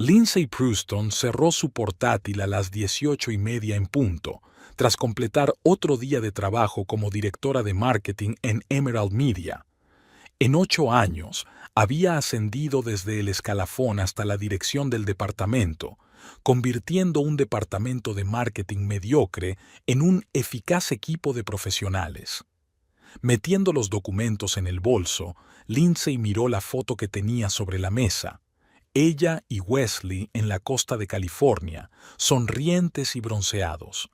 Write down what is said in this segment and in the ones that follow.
Lindsay Pruston cerró su portátil a las 18:30 en punto, tras completar otro día de trabajo como directora de marketing en Emerald Media. En 8 años, había ascendido desde el escalafón hasta la dirección del departamento, convirtiendo un departamento de marketing mediocre en un eficaz equipo de profesionales. Metiendo los documentos en el bolso, Lindsay miró la foto que tenía sobre la mesa. Ella y Wesley en la costa de California, sonrientes y bronceados.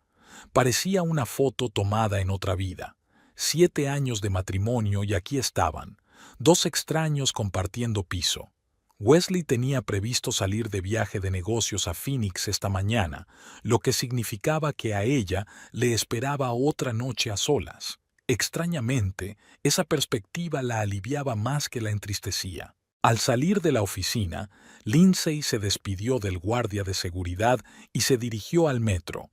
Parecía una foto tomada en otra vida. 7 años de matrimonio y aquí estaban, dos extraños compartiendo piso. Wesley tenía previsto salir de viaje de negocios a Phoenix esta mañana, lo que significaba que a ella le esperaba otra noche a solas. Extrañamente, esa perspectiva la aliviaba más que la entristecía. Al salir de la oficina, Lindsay se despidió del guardia de seguridad y se dirigió al metro.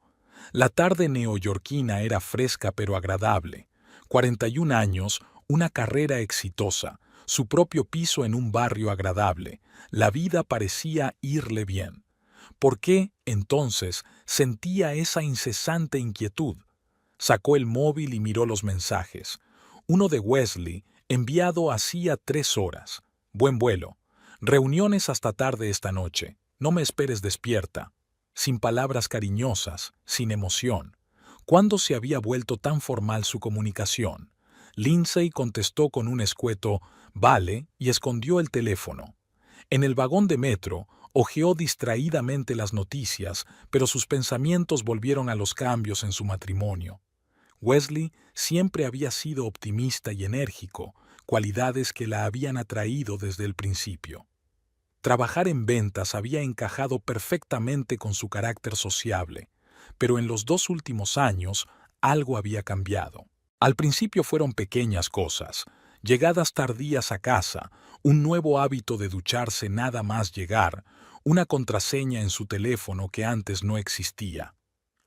La tarde neoyorquina era fresca pero agradable. 41 años, una carrera exitosa, su propio piso en un barrio agradable. La vida parecía irle bien. ¿Por qué, entonces, sentía esa incesante inquietud? Sacó el móvil y miró los mensajes. Uno de Wesley, enviado hacía 3 horas. Buen vuelo. Reuniones hasta tarde esta noche. No me esperes despierta. Sin palabras cariñosas, sin emoción. ¿Cuándo se había vuelto tan formal su comunicación? Lindsay contestó con un escueto «vale» y escondió el teléfono. En el vagón de metro, hojeó distraídamente las noticias, pero sus pensamientos volvieron a los cambios en su matrimonio. Wesley siempre había sido optimista y enérgico, cualidades que la habían atraído desde el principio. Trabajar en ventas había encajado perfectamente con su carácter sociable, pero en los 2 últimos años algo había cambiado. Al principio fueron pequeñas cosas, llegadas tardías a casa, un nuevo hábito de ducharse nada más llegar, una contraseña en su teléfono que antes no existía.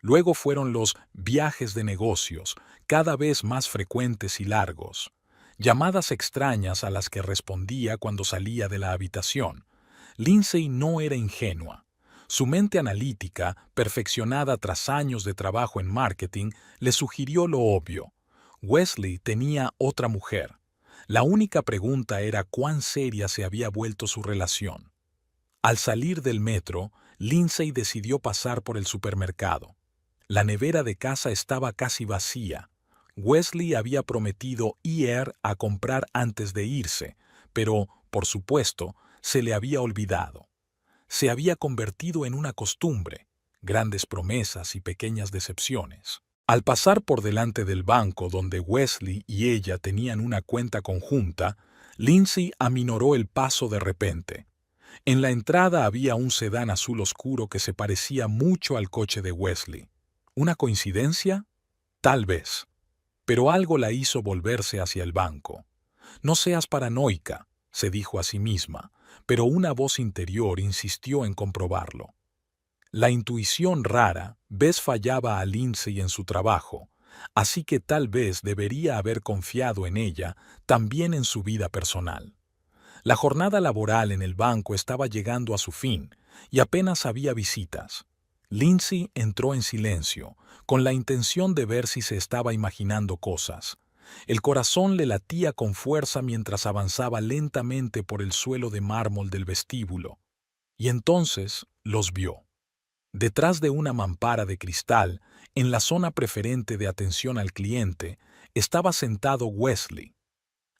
Luego fueron los viajes de negocios, cada vez más frecuentes y largos. Llamadas extrañas a las que respondía cuando salía de la habitación. Lindsay no era ingenua. Su mente analítica, perfeccionada tras años de trabajo en marketing, le sugirió lo obvio. Wesley tenía otra mujer. La única pregunta era cuán seria se había vuelto su relación. Al salir del metro, Lindsay decidió pasar por el supermercado. La nevera de casa estaba casi vacía. Wesley había prometido ir a comprar antes de irse, pero, por supuesto, se le había olvidado. Se había convertido en una costumbre, grandes promesas y pequeñas decepciones. Al pasar por delante del banco donde Wesley y ella tenían una cuenta conjunta, Lindsay aminoró el paso de repente. En la entrada había un sedán azul oscuro que se parecía mucho al coche de Wesley. ¿Una coincidencia? Tal vez. Pero algo la hizo volverse hacia el banco. No seas paranoica, se dijo a sí misma, pero una voz interior insistió en comprobarlo. La intuición rara vez fallaba a Lindsay en su trabajo, así que tal vez debería haber confiado en ella también en su vida personal. La jornada laboral en el banco estaba llegando a su fin y apenas había visitas. Lindsay entró en silencio, con la intención de ver si se estaba imaginando cosas. El corazón le latía con fuerza mientras avanzaba lentamente por el suelo de mármol del vestíbulo. Y entonces los vio. Detrás de una mampara de cristal, en la zona preferente de atención al cliente, estaba sentado Wesley.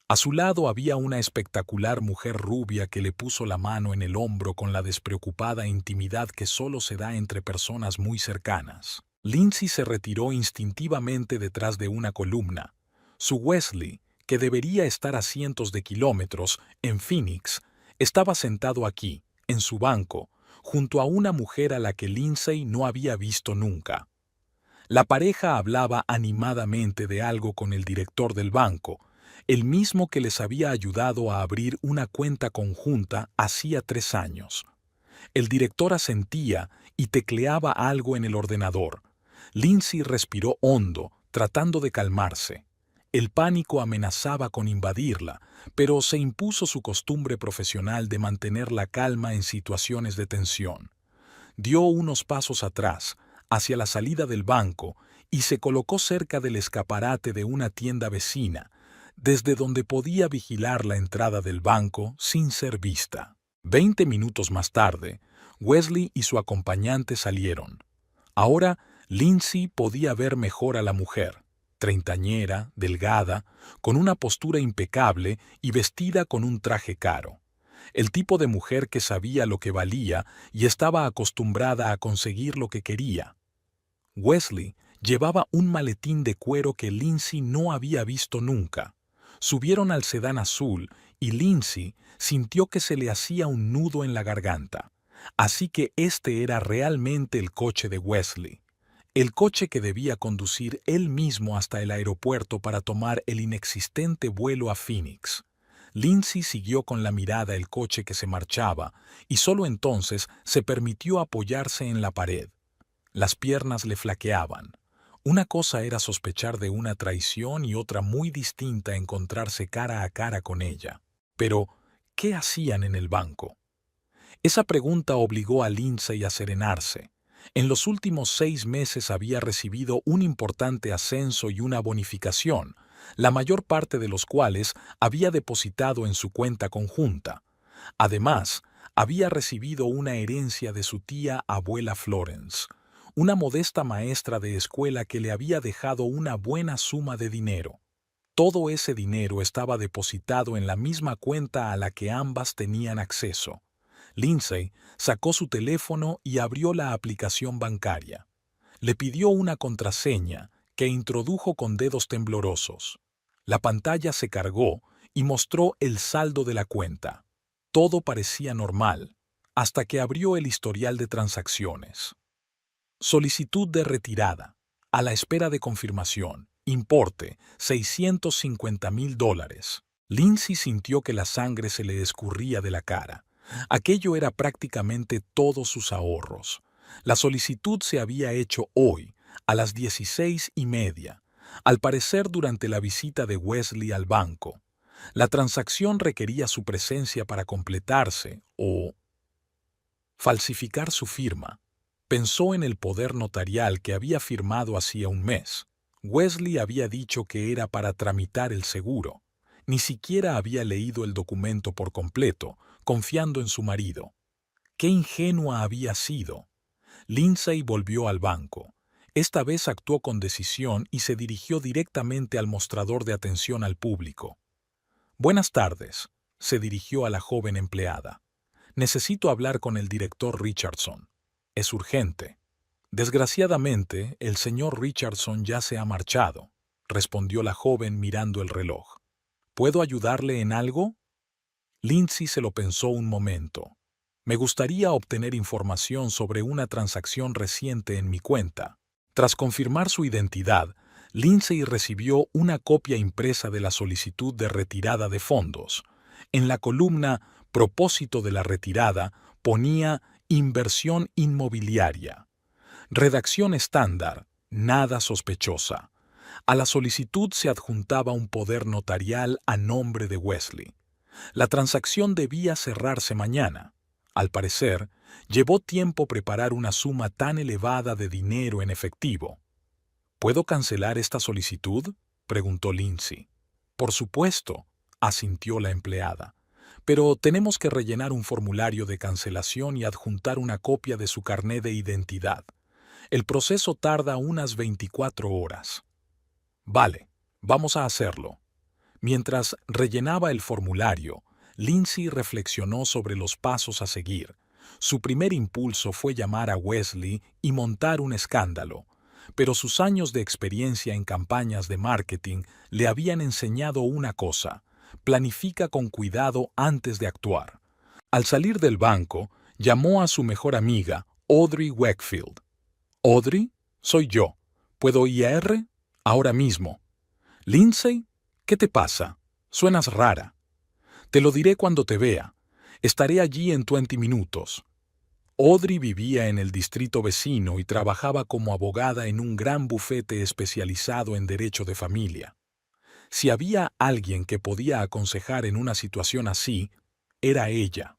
A su lado había una espectacular mujer rubia que le puso la mano en el hombro con la despreocupada intimidad que solo se da entre personas muy cercanas. Lindsay se retiró instintivamente detrás de una columna. Su Wesley, que debería estar a cientos de kilómetros, en Phoenix, estaba sentado aquí, en su banco, junto a una mujer a la que Lindsay no había visto nunca. La pareja hablaba animadamente de algo con el director del banco, el mismo que les había ayudado a abrir una cuenta conjunta hacía 3 años. El director asentía y tecleaba algo en el ordenador. Lindsay respiró hondo, tratando de calmarse. El pánico amenazaba con invadirla, pero se impuso su costumbre profesional de mantener la calma en situaciones de tensión. Dio unos pasos atrás, hacia la salida del banco, y se colocó cerca del escaparate de una tienda vecina, desde donde podía vigilar la entrada del banco sin ser vista. 20 minutos más tarde, Wesley y su acompañante salieron. Ahora, Lindsay podía ver mejor a la mujer, treintañera, delgada, con una postura impecable y vestida con un traje caro. El tipo de mujer que sabía lo que valía y estaba acostumbrada a conseguir lo que quería. Wesley llevaba un maletín de cuero que Lindsay no había visto nunca. Subieron al sedán azul y Lindsay sintió que se le hacía un nudo en la garganta. Así que este era realmente el coche de Wesley. El coche que debía conducir él mismo hasta el aeropuerto para tomar el inexistente vuelo a Phoenix. Lindsay siguió con la mirada el coche que se marchaba y solo entonces se permitió apoyarse en la pared. Las piernas le flaqueaban. Una cosa era sospechar de una traición y otra muy distinta encontrarse cara a cara con ella. Pero, ¿qué hacían en el banco? Esa pregunta obligó a Lindsay a serenarse. En los últimos 6 meses había recibido un importante ascenso y una bonificación, la mayor parte de los cuales había depositado en su cuenta conjunta. Además, había recibido una herencia de su tía abuela Florence, una modesta maestra de escuela que le había dejado una buena suma de dinero. Todo ese dinero estaba depositado en la misma cuenta a la que ambas tenían acceso. Lindsay sacó su teléfono y abrió la aplicación bancaria. Le pidió una contraseña que introdujo con dedos temblorosos. La pantalla se cargó y mostró el saldo de la cuenta. Todo parecía normal, hasta que abrió el historial de transacciones. Solicitud de retirada. A la espera de confirmación. Importe, $650,000. Lindsay sintió que la sangre se le escurría de la cara. Aquello era prácticamente todos sus ahorros. La solicitud se había hecho hoy, a las 16:30, al parecer durante la visita de Wesley al banco. La transacción requería su presencia para completarse o falsificar su firma. Pensó en el poder notarial que había firmado hacía un mes. Wesley había dicho que era para tramitar el seguro. Ni siquiera había leído el documento por completo, confiando en su marido. ¡Qué ingenua había sido! Lindsay volvió al banco. Esta vez actuó con decisión y se dirigió directamente al mostrador de atención al público. «Buenas tardes», se dirigió a la joven empleada. «Necesito hablar con el director Richardson. Es urgente». «Desgraciadamente, el señor Richardson ya se ha marchado», respondió la joven mirando el reloj. «¿Puedo ayudarle en algo?» Lindsay se lo pensó un momento. «Me gustaría obtener información sobre una transacción reciente en mi cuenta». Tras confirmar su identidad, Lindsay recibió una copia impresa de la solicitud de retirada de fondos. En la columna «Propósito de la retirada» ponía «Inversión inmobiliaria». Redacción estándar, nada sospechosa. A la solicitud se adjuntaba un poder notarial a nombre de Wesley. La transacción debía cerrarse mañana. Al parecer, llevó tiempo preparar una suma tan elevada de dinero en efectivo. «¿Puedo cancelar esta solicitud?», preguntó Lindsay. «Por supuesto», asintió la empleada. «Pero tenemos que rellenar un formulario de cancelación y adjuntar una copia de su carné de identidad. El proceso tarda unas 24 horas». «Vale, vamos a hacerlo». Mientras rellenaba el formulario, Lindsay reflexionó sobre los pasos a seguir. Su primer impulso fue llamar a Wesley y montar un escándalo, pero sus años de experiencia en campañas de marketing le habían enseñado una cosa: planifica con cuidado antes de actuar. Al salir del banco, llamó a su mejor amiga, Audrey Wakefield. «Audrey, soy yo. ¿Puedo ir? Ahora mismo». «Lindsay, ¿qué te pasa? Suenas rara». «Te lo diré cuando te vea. Estaré allí en 20 minutos». Audrey vivía en el distrito vecino y trabajaba como abogada en un gran bufete especializado en derecho de familia. Si había alguien que podía aconsejar en una situación así, era ella.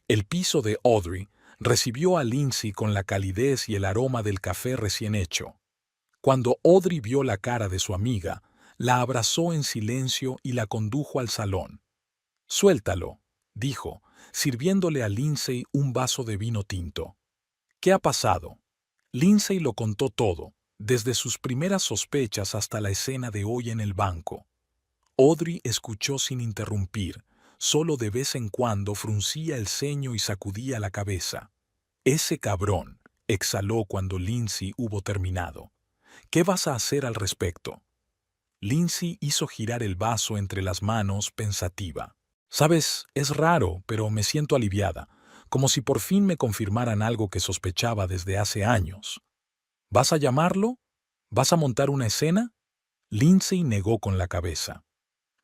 El piso de Audrey recibió a Lindsay con la calidez y el aroma del café recién hecho. Cuando Audrey vio la cara de su amiga, la abrazó en silencio y la condujo al salón. «Suéltalo», dijo, sirviéndole a Lindsay un vaso de vino tinto. «¿Qué ha pasado?» Lindsay lo contó todo, desde sus primeras sospechas hasta la escena de hoy en el banco. Audrey escuchó sin interrumpir, solo de vez en cuando fruncía el ceño y sacudía la cabeza. «Ese cabrón», exhaló cuando Lindsay hubo terminado. «¿Qué vas a hacer al respecto?» Lindsay hizo girar el vaso entre las manos, pensativa. «Sabes, es raro, pero me siento aliviada, como si por fin me confirmaran algo que sospechaba desde hace años». «¿Vas a llamarlo? ¿Vas a montar una escena?» Lindsay negó con la cabeza.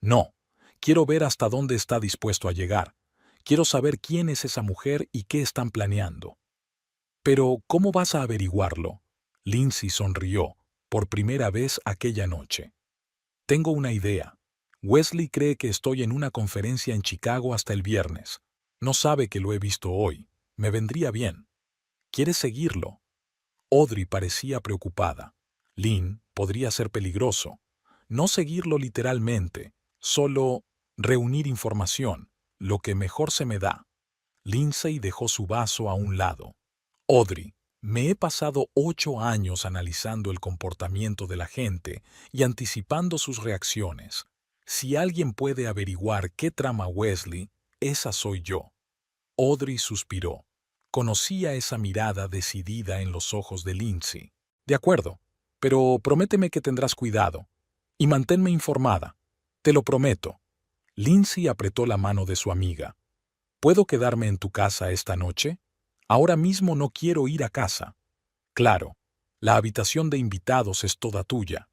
«No, quiero ver hasta dónde está dispuesto a llegar. Quiero saber quién es esa mujer y qué están planeando». «Pero, ¿cómo vas a averiguarlo?» Lindsay sonrió, por primera vez aquella noche. «Tengo una idea. Wesley cree que estoy en una conferencia en Chicago hasta el viernes. No sabe que lo he visto hoy. Me vendría bien. ¿Quieres seguirlo?» Audrey parecía preocupada. «Lynn, podría ser peligroso. No seguirlo literalmente, solo reunir información, lo que mejor se me da». Lindsay dejó su vaso a un lado. «Audrey, me he pasado 8 años analizando el comportamiento de la gente y anticipando sus reacciones. Si alguien puede averiguar qué trama Wesley, esa soy yo». Audrey suspiró. Conocía esa mirada decidida en los ojos de Lindsay. «De acuerdo, pero prométeme que tendrás cuidado. Y manténme informada. Te lo prometo». Lindsay apretó la mano de su amiga. «¿Puedo quedarme en tu casa esta noche? Ahora mismo no quiero ir a casa». «Claro, la habitación de invitados es toda tuya».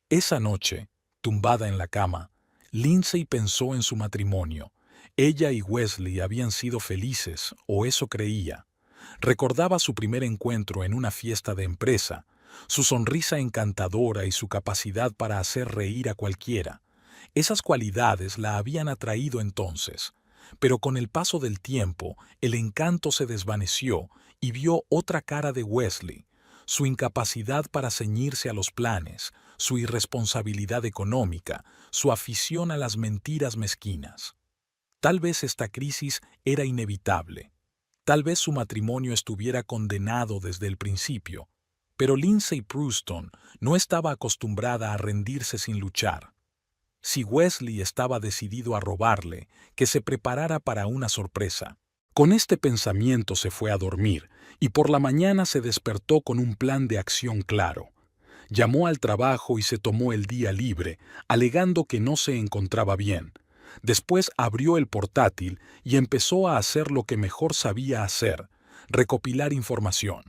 Esa noche, tumbada en la cama, Lindsay pensó en su matrimonio. Ella y Wesley habían sido felices, o eso creía. Recordaba su primer encuentro en una fiesta de empresa, su sonrisa encantadora y su capacidad para hacer reír a cualquiera. Esas cualidades la habían atraído entonces, pero con el paso del tiempo el encanto se desvaneció y vio otra cara de Wesley, su incapacidad para ceñirse a los planes, su irresponsabilidad económica, su afición a las mentiras mezquinas. Tal vez esta crisis era inevitable. Tal vez su matrimonio estuviera condenado desde el principio, pero Lindsay Pruston no estaba acostumbrada a rendirse sin luchar. Si Wesley estaba decidido a robarle, que se preparara para una sorpresa. Con este pensamiento se fue a dormir y por la mañana se despertó con un plan de acción claro. Llamó al trabajo y se tomó el día libre, alegando que no se encontraba bien. Después abrió el portátil y empezó a hacer lo que mejor sabía hacer, recopilar información.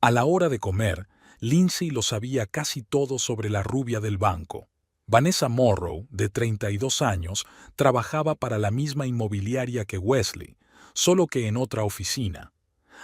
A la hora de comer, Lindsay lo sabía casi todo sobre la rubia del banco. Vanessa Morrow, de 32 años, trabajaba para la misma inmobiliaria que Wesley, solo que en otra oficina.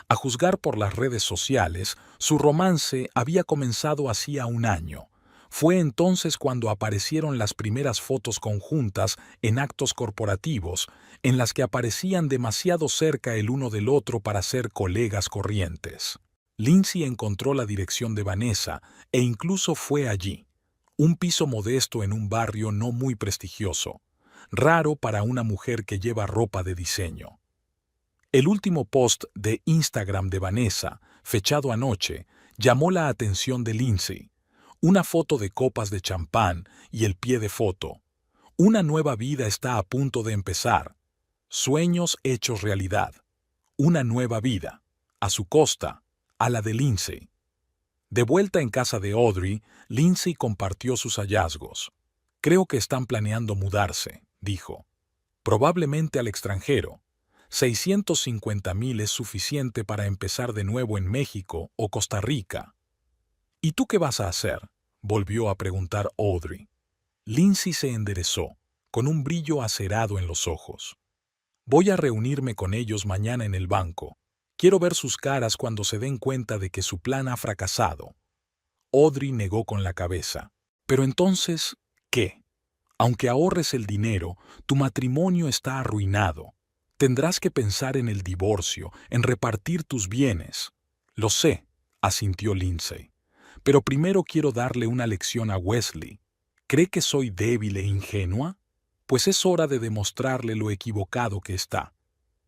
A juzgar por las redes sociales, su romance había comenzado hacía un año. Fue entonces cuando aparecieron las primeras fotos conjuntas en actos corporativos, en las que aparecían demasiado cerca el uno del otro para ser colegas corrientes. Lindsay encontró la dirección de Vanessa e incluso fue allí. Un piso modesto en un barrio no muy prestigioso, raro para una mujer que lleva ropa de diseño. El último post de Instagram de Vanessa, fechado anoche, llamó la atención de Lindsay. Una foto de copas de champán y el pie de foto. Una nueva vida está a punto de empezar. Sueños hechos realidad. Una nueva vida. A su costa, a la de Lindsay. De vuelta en casa de Audrey, Lindsay compartió sus hallazgos. «Creo que están planeando mudarse», dijo. «Probablemente al extranjero. 650,000 es suficiente para empezar de nuevo en México o Costa Rica». «¿Y tú qué vas a hacer?», volvió a preguntar Audrey. Lindsay se enderezó, con un brillo acerado en los ojos. «Voy a reunirme con ellos mañana en el banco. Quiero ver sus caras cuando se den cuenta de que su plan ha fracasado». Audrey negó con la cabeza. «Pero entonces, ¿qué? Aunque ahorres el dinero, tu matrimonio está arruinado. Tendrás que pensar en el divorcio, en repartir tus bienes. Lo sé, asintió Lindsay. Pero primero quiero darle una lección a Wesley. ¿Cree que soy débil e ingenua? Pues es hora de demostrarle lo equivocado que está.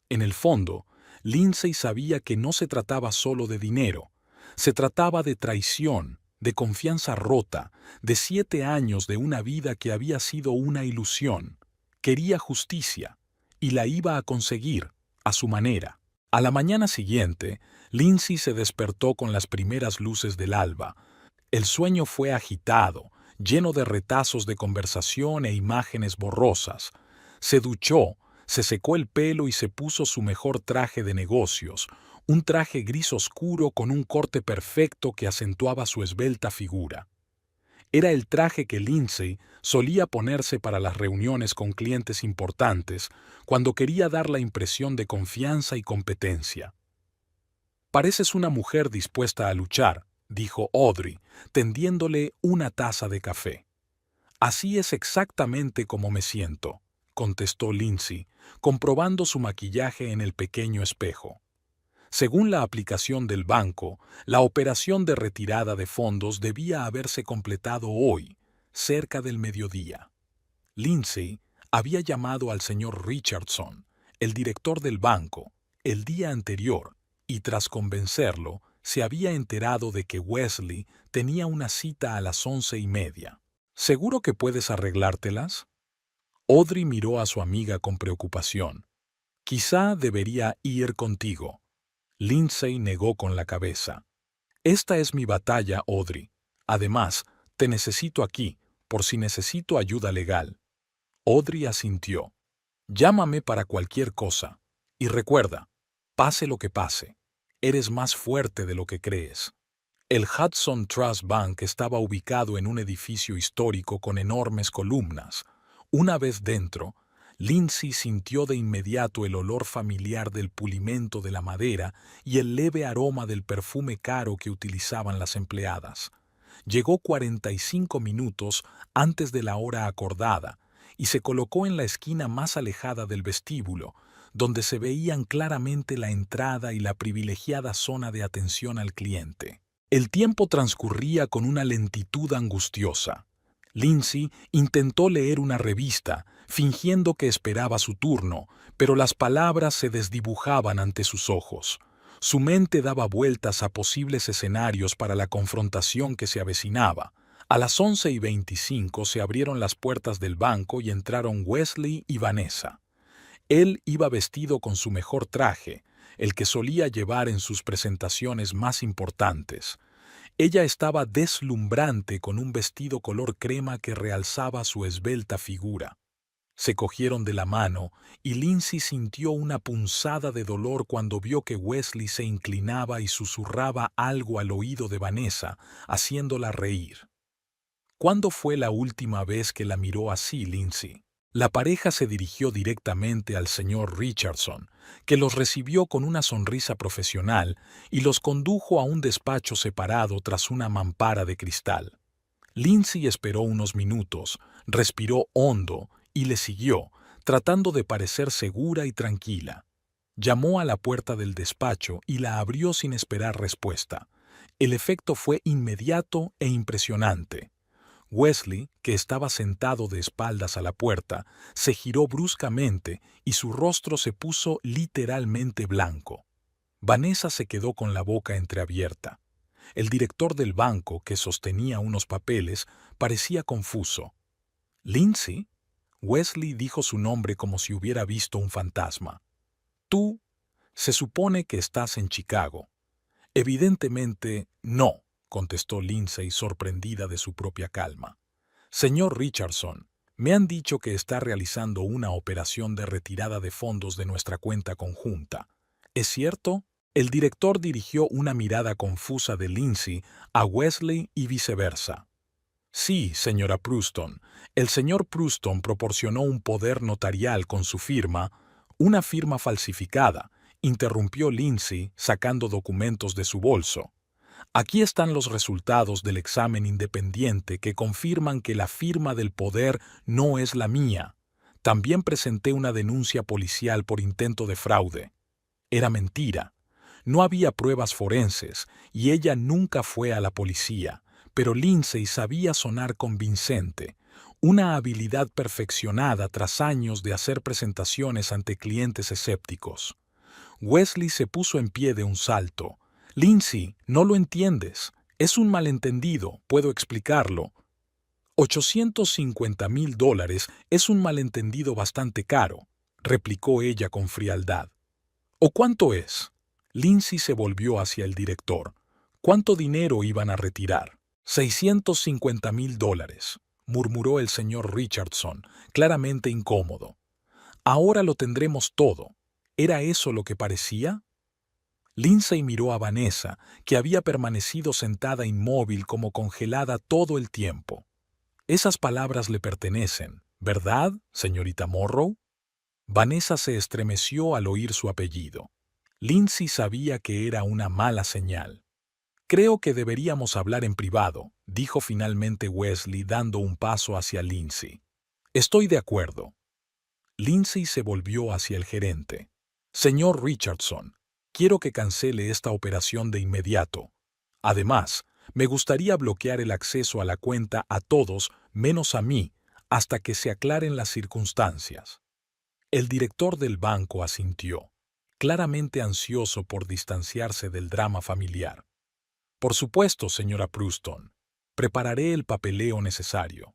En el fondo, Lindsay sabía que no se trataba solo de dinero. Se trataba de traición, de confianza rota, de 7 años de una vida que había sido una ilusión. Quería justicia, y la iba a conseguir, a su manera. A la mañana siguiente, Lindsay se despertó con las primeras luces del alba. El sueño fue agitado, lleno de retazos de conversación e imágenes borrosas. Se duchó, se secó el pelo y se puso su mejor traje de negocios, un traje gris oscuro con un corte perfecto que acentuaba su esbelta figura. Era el traje que Lindsay solía ponerse para las reuniones con clientes importantes cuando quería dar la impresión de confianza y competencia. «Pareces una mujer dispuesta a luchar», dijo Audrey, tendiéndole una taza de café. «Así es exactamente como me siento», contestó Lindsay, comprobando su maquillaje en el pequeño espejo. Según la aplicación del banco, la operación de retirada de fondos debía haberse completado hoy, cerca del mediodía. Lindsay había llamado al señor Richardson, el director del banco, el día anterior, y tras convencerlo, se había enterado de que Wesley tenía una cita a las 11:30. «¿Seguro que puedes arreglártelas?» Audrey miró a su amiga con preocupación. «Quizá debería ir contigo». Lindsay negó con la cabeza. «Esta es mi batalla, Audrey. Además, te necesito aquí, por si necesito ayuda legal». Audrey asintió. «Llámame para cualquier cosa. Y recuerda, pase lo que pase, eres más fuerte de lo que crees». El Hudson Trust Bank estaba ubicado en un edificio histórico con enormes columnas. Una vez dentro, Lindsay sintió de inmediato el olor familiar del pulimento de la madera y el leve aroma del perfume caro que utilizaban las empleadas. Llegó 45 minutos antes de la hora acordada y se colocó en la esquina más alejada del vestíbulo, donde se veían claramente la entrada y la privilegiada zona de atención al cliente. El tiempo transcurría con una lentitud angustiosa. Lindsay intentó leer una revista, fingiendo que esperaba su turno, pero las palabras se desdibujaban ante sus ojos. Su mente daba vueltas a posibles escenarios para la confrontación que se avecinaba. A las 11:25 se abrieron las puertas del banco y entraron Wesley y Vanessa. Él iba vestido con su mejor traje, el que solía llevar en sus presentaciones más importantes. Ella estaba deslumbrante con un vestido color crema que realzaba su esbelta figura. Se cogieron de la mano y Lindsay sintió una punzada de dolor cuando vio que Wesley se inclinaba y susurraba algo al oído de Vanessa, haciéndola reír. ¿Cuándo fue la última vez que la miró así, Lindsay? La pareja se dirigió directamente al señor Richardson, que los recibió con una sonrisa profesional y los condujo a un despacho separado tras una mampara de cristal. Lindsay esperó unos minutos, respiró hondo y le siguió, tratando de parecer segura y tranquila. Llamó a la puerta del despacho y la abrió sin esperar respuesta. El efecto fue inmediato e impresionante. Wesley, que estaba sentado de espaldas a la puerta, se giró bruscamente y su rostro se puso literalmente blanco. Vanessa se quedó con la boca entreabierta. El director del banco, que sostenía unos papeles, parecía confuso. «¿Lindsay?» Wesley dijo su nombre como si hubiera visto un fantasma. «Tú, se supone que estás en Chicago». «Evidentemente, no», contestó Lindsay sorprendida de su propia calma. «Señor Richardson, me han dicho que está realizando una operación de retirada de fondos de nuestra cuenta conjunta. ¿Es cierto?» El director dirigió una mirada confusa de Lindsay a Wesley y viceversa. «Sí, señora Pruston. El señor Pruston proporcionó un poder notarial con su firma, una firma falsificada», interrumpió Lindsay sacando documentos de su bolso. Aquí están los resultados del examen independiente que confirman que la firma del poder no es la mía. También presenté una denuncia policial por intento de fraude. Era mentira. No había pruebas forenses y ella nunca fue a la policía, pero Lindsay sabía sonar convincente, una habilidad perfeccionada tras años de hacer presentaciones ante clientes escépticos. Wesley se puso en pie de un salto. Lindsay, no lo entiendes. Es un malentendido, puedo explicarlo. $850,000 es un malentendido bastante caro, replicó ella con frialdad. ¿O cuánto es? Lindsay se volvió hacia el director. ¿Cuánto dinero iban a retirar? $650,000, murmuró el señor Richardson, claramente incómodo. Ahora lo tendremos todo. ¿Era eso lo que parecía? Lindsay miró a Vanessa, que había permanecido sentada inmóvil como congelada todo el tiempo. Esas palabras le pertenecen, ¿verdad, señorita Morrow? Vanessa se estremeció al oír su apellido. Lindsay sabía que era una mala señal. Creo que deberíamos hablar en privado, dijo finalmente Wesley dando un paso hacia Lindsay. Estoy de acuerdo. Lindsay se volvió hacia el gerente. Señor Richardson, quiero que cancele esta operación de inmediato. Además, me gustaría bloquear el acceso a la cuenta a todos menos a mí hasta que se aclaren las circunstancias. El director del banco asintió, claramente ansioso por distanciarse del drama familiar. Por supuesto, señora Pruston. Prepararé el papeleo necesario.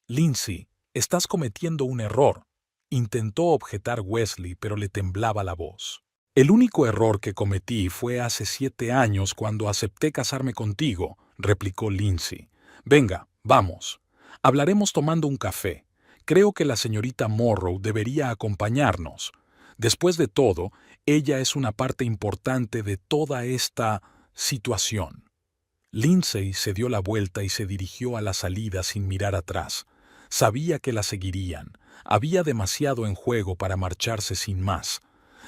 Lindsay, estás cometiendo un error. Intentó objetar Wesley, pero le temblaba la voz. El único error que cometí fue hace 7 años cuando acepté casarme contigo, replicó Lindsay. Venga, vamos. Hablaremos tomando un café. Creo que la señorita Morrow debería acompañarnos. Después de todo, ella es una parte importante de toda esta situación. Lindsay se dio la vuelta y se dirigió a la salida sin mirar atrás. Sabía que la seguirían. Había demasiado en juego para marcharse sin más.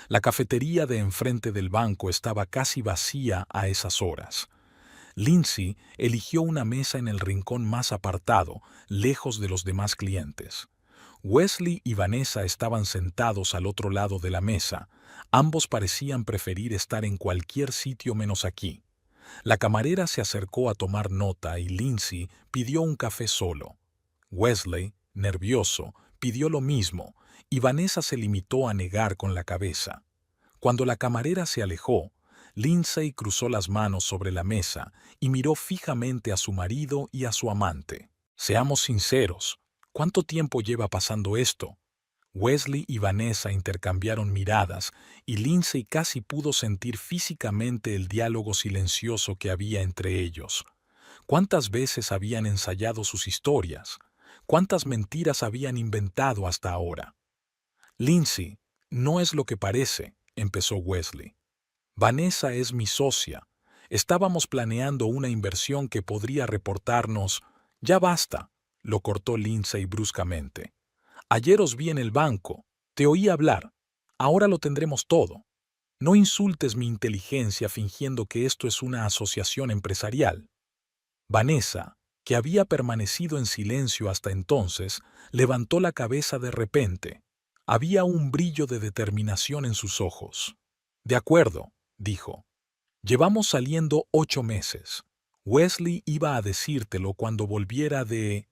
La cafetería de enfrente del banco estaba casi vacía a esas horas. Lindsay eligió una mesa en el rincón más apartado, lejos de los demás clientes. Wesley y Vanessa estaban sentados al otro lado de la mesa. Ambos parecían preferir estar en cualquier sitio menos aquí. La camarera se acercó a tomar nota y Lindsay pidió un café solo. Wesley, nervioso, pidió lo mismo y Vanessa se limitó a negar con la cabeza. Cuando la camarera se alejó, Lindsay cruzó las manos sobre la mesa y miró fijamente a su marido y a su amante. Seamos sinceros, ¿cuánto tiempo lleva pasando esto? Wesley y Vanessa intercambiaron miradas y Lindsay casi pudo sentir físicamente el diálogo silencioso que había entre ellos. ¿Cuántas veces habían ensayado sus historias? ¿Cuántas mentiras habían inventado hasta ahora? Lindsay, no es lo que parece, empezó Wesley. Vanessa es mi socia. Estábamos planeando una inversión que podría reportarnos. Ya basta, lo cortó Lindsay bruscamente. Ayer os vi en el banco, te oí hablar. Ahora lo tendremos todo. No insultes mi inteligencia fingiendo que esto es una asociación empresarial. Vanessa, que había permanecido en silencio hasta entonces, levantó la cabeza de repente. Había un brillo de determinación en sus ojos. De acuerdo, dijo. Llevamos saliendo 8 meses. Wesley iba a decírtelo cuando volviera de...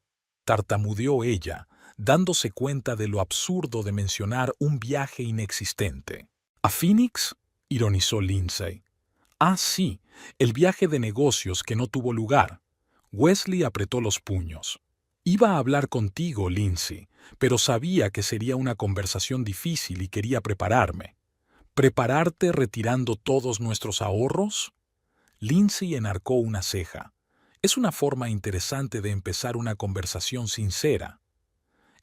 tartamudeó ella, dándose cuenta de lo absurdo de mencionar un viaje inexistente. ¿A Phoenix? Ironizó Lindsay. Ah, sí, el viaje de negocios que no tuvo lugar. Wesley apretó los puños. Iba a hablar contigo, Lindsay, pero sabía que sería una conversación difícil y quería prepararme. ¿Prepararte retirando todos nuestros ahorros? Lindsay enarcó una ceja. Es una forma interesante de empezar una conversación sincera.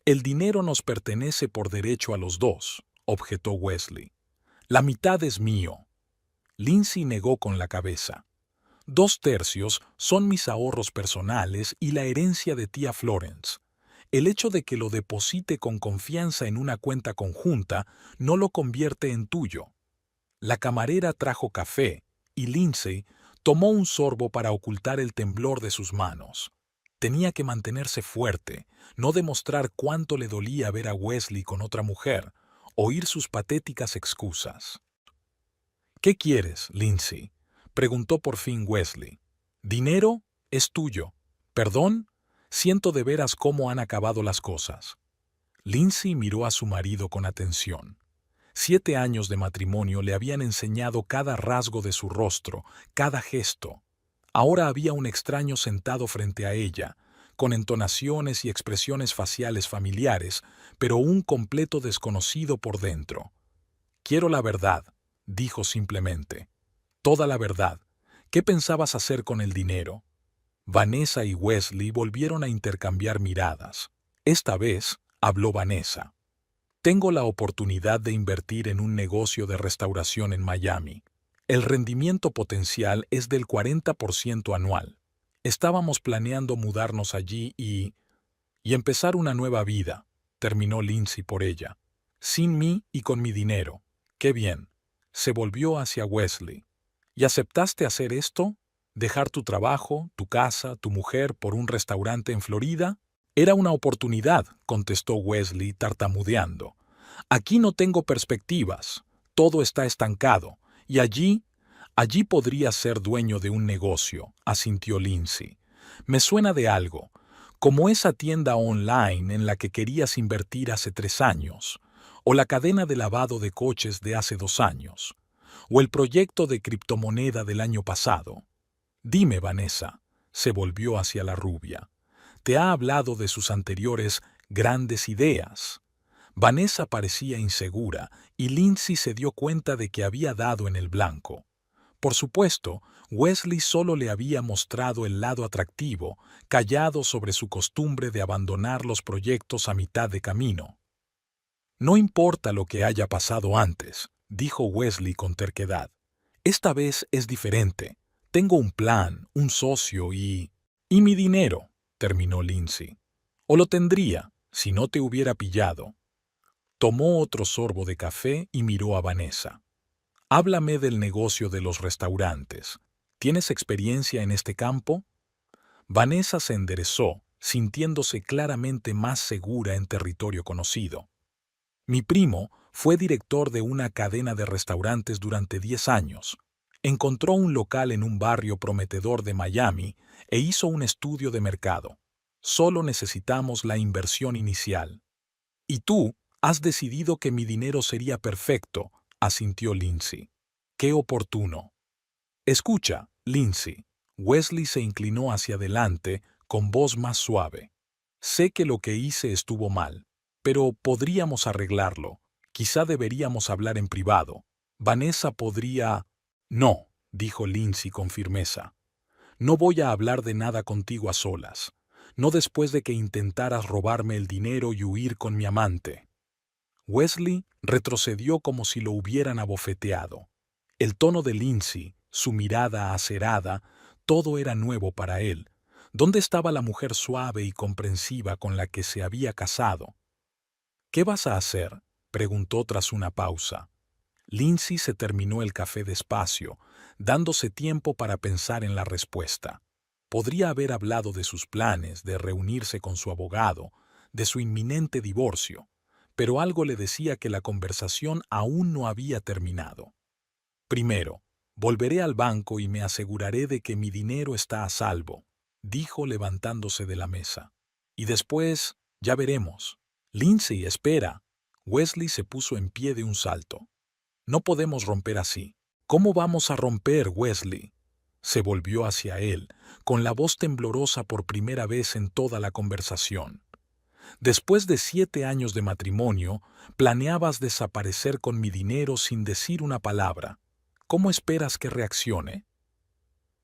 El dinero nos pertenece por derecho a los dos, objetó Wesley. La mitad es mío. Lindsay negó con la cabeza. 2/3 son mis ahorros personales y la herencia de tía Florence. El hecho de que lo deposite con confianza en una cuenta conjunta no lo convierte en tuyo. La camarera trajo café y Lindsay Tomó un sorbo para ocultar el temblor de sus manos. Tenía que mantenerse fuerte, no demostrar cuánto le dolía ver a Wesley con otra mujer, oír sus patéticas excusas. ¿Qué quieres, Lindsay?, preguntó por fin Wesley. ¿Dinero? Es tuyo. ¿Perdón? Siento de veras cómo han acabado las cosas. Lindsay miró a su marido con atención. 7 años de matrimonio le habían enseñado cada rasgo de su rostro, cada gesto. Ahora había un extraño sentado frente a ella, con entonaciones y expresiones faciales familiares, pero un completo desconocido por dentro. «Quiero la verdad», dijo simplemente. «Toda la verdad. ¿Qué pensabas hacer con el dinero?» Vanessa y Wesley volvieron a intercambiar miradas. Esta vez habló Vanessa. «Tengo la oportunidad de invertir en un negocio de restauración en Miami. El rendimiento potencial es del 40% anual. Estábamos planeando mudarnos allí y empezar una nueva vida», terminó Lindsay por ella. «Sin mí y con mi dinero. ¡Qué bien!». Se volvió hacia Wesley. «¿Y aceptaste hacer esto? ¿Dejar tu trabajo, tu casa, tu mujer por un restaurante en Florida?» «Era una oportunidad», contestó Wesley tartamudeando. «Aquí no tengo perspectivas. Todo está estancado. Y allí podría ser dueño de un negocio», asintió Lindsay. «Me suena de algo, como esa tienda online en la que querías invertir hace 3 años, o la cadena de lavado de coches de hace 2 años, o el proyecto de criptomoneda del año pasado. Dime, Vanessa», se volvió hacia la rubia. «¿Te ha hablado de sus anteriores grandes ideas?» Vanessa parecía insegura y Lindsay se dio cuenta de que había dado en el blanco. Por supuesto, Wesley solo le había mostrado el lado atractivo, callado sobre su costumbre de abandonar los proyectos a mitad de camino. «No importa lo que haya pasado antes», dijo Wesley con terquedad. «Esta vez es diferente. Tengo un plan, un socio y mi dinero», terminó Lindsay. «O lo tendría, si no te hubiera pillado». Tomó otro sorbo de café y miró a Vanessa. «Háblame del negocio de los restaurantes. ¿Tienes experiencia en este campo?» Vanessa se enderezó, sintiéndose claramente más segura en territorio conocido. «Mi primo fue director de una cadena de restaurantes durante 10 años. Encontró un local en un barrio prometedor de Miami e hizo un estudio de mercado. Solo necesitamos la inversión inicial. Y tú has decidido que mi dinero sería perfecto», asintió Lindsay. «Qué oportuno». «Escucha, Lindsay». Wesley se inclinó hacia adelante con voz más suave. «Sé que lo que hice estuvo mal, pero podríamos arreglarlo. Quizá deberíamos hablar en privado. Vanessa podría...». «No», dijo Lindsay con firmeza. «No voy a hablar de nada contigo a solas. No después de que intentaras robarme el dinero y huir con mi amante». Wesley retrocedió como si lo hubieran abofeteado. El tono de Lindsay, su mirada acerada, todo era nuevo para él. ¿Dónde estaba la mujer suave y comprensiva con la que se había casado? «¿Qué vas a hacer?», preguntó tras una pausa. Lindsay se terminó el café despacio, dándose tiempo para pensar en la respuesta. Podría haber hablado de sus planes, de reunirse con su abogado, de su inminente divorcio, pero algo le decía que la conversación aún no había terminado. «Primero, volveré al banco y me aseguraré de que mi dinero está a salvo», dijo levantándose de la mesa. «Y después, ya veremos». «Lindsay, espera». Wesley se puso en pie de un salto. «No podemos romper así». «¿Cómo vamos a romper, Wesley?». Se volvió hacia él, con la voz temblorosa por primera vez en toda la conversación. «Después de 7 años de matrimonio, planeabas desaparecer con mi dinero sin decir una palabra. ¿Cómo esperas que reaccione?».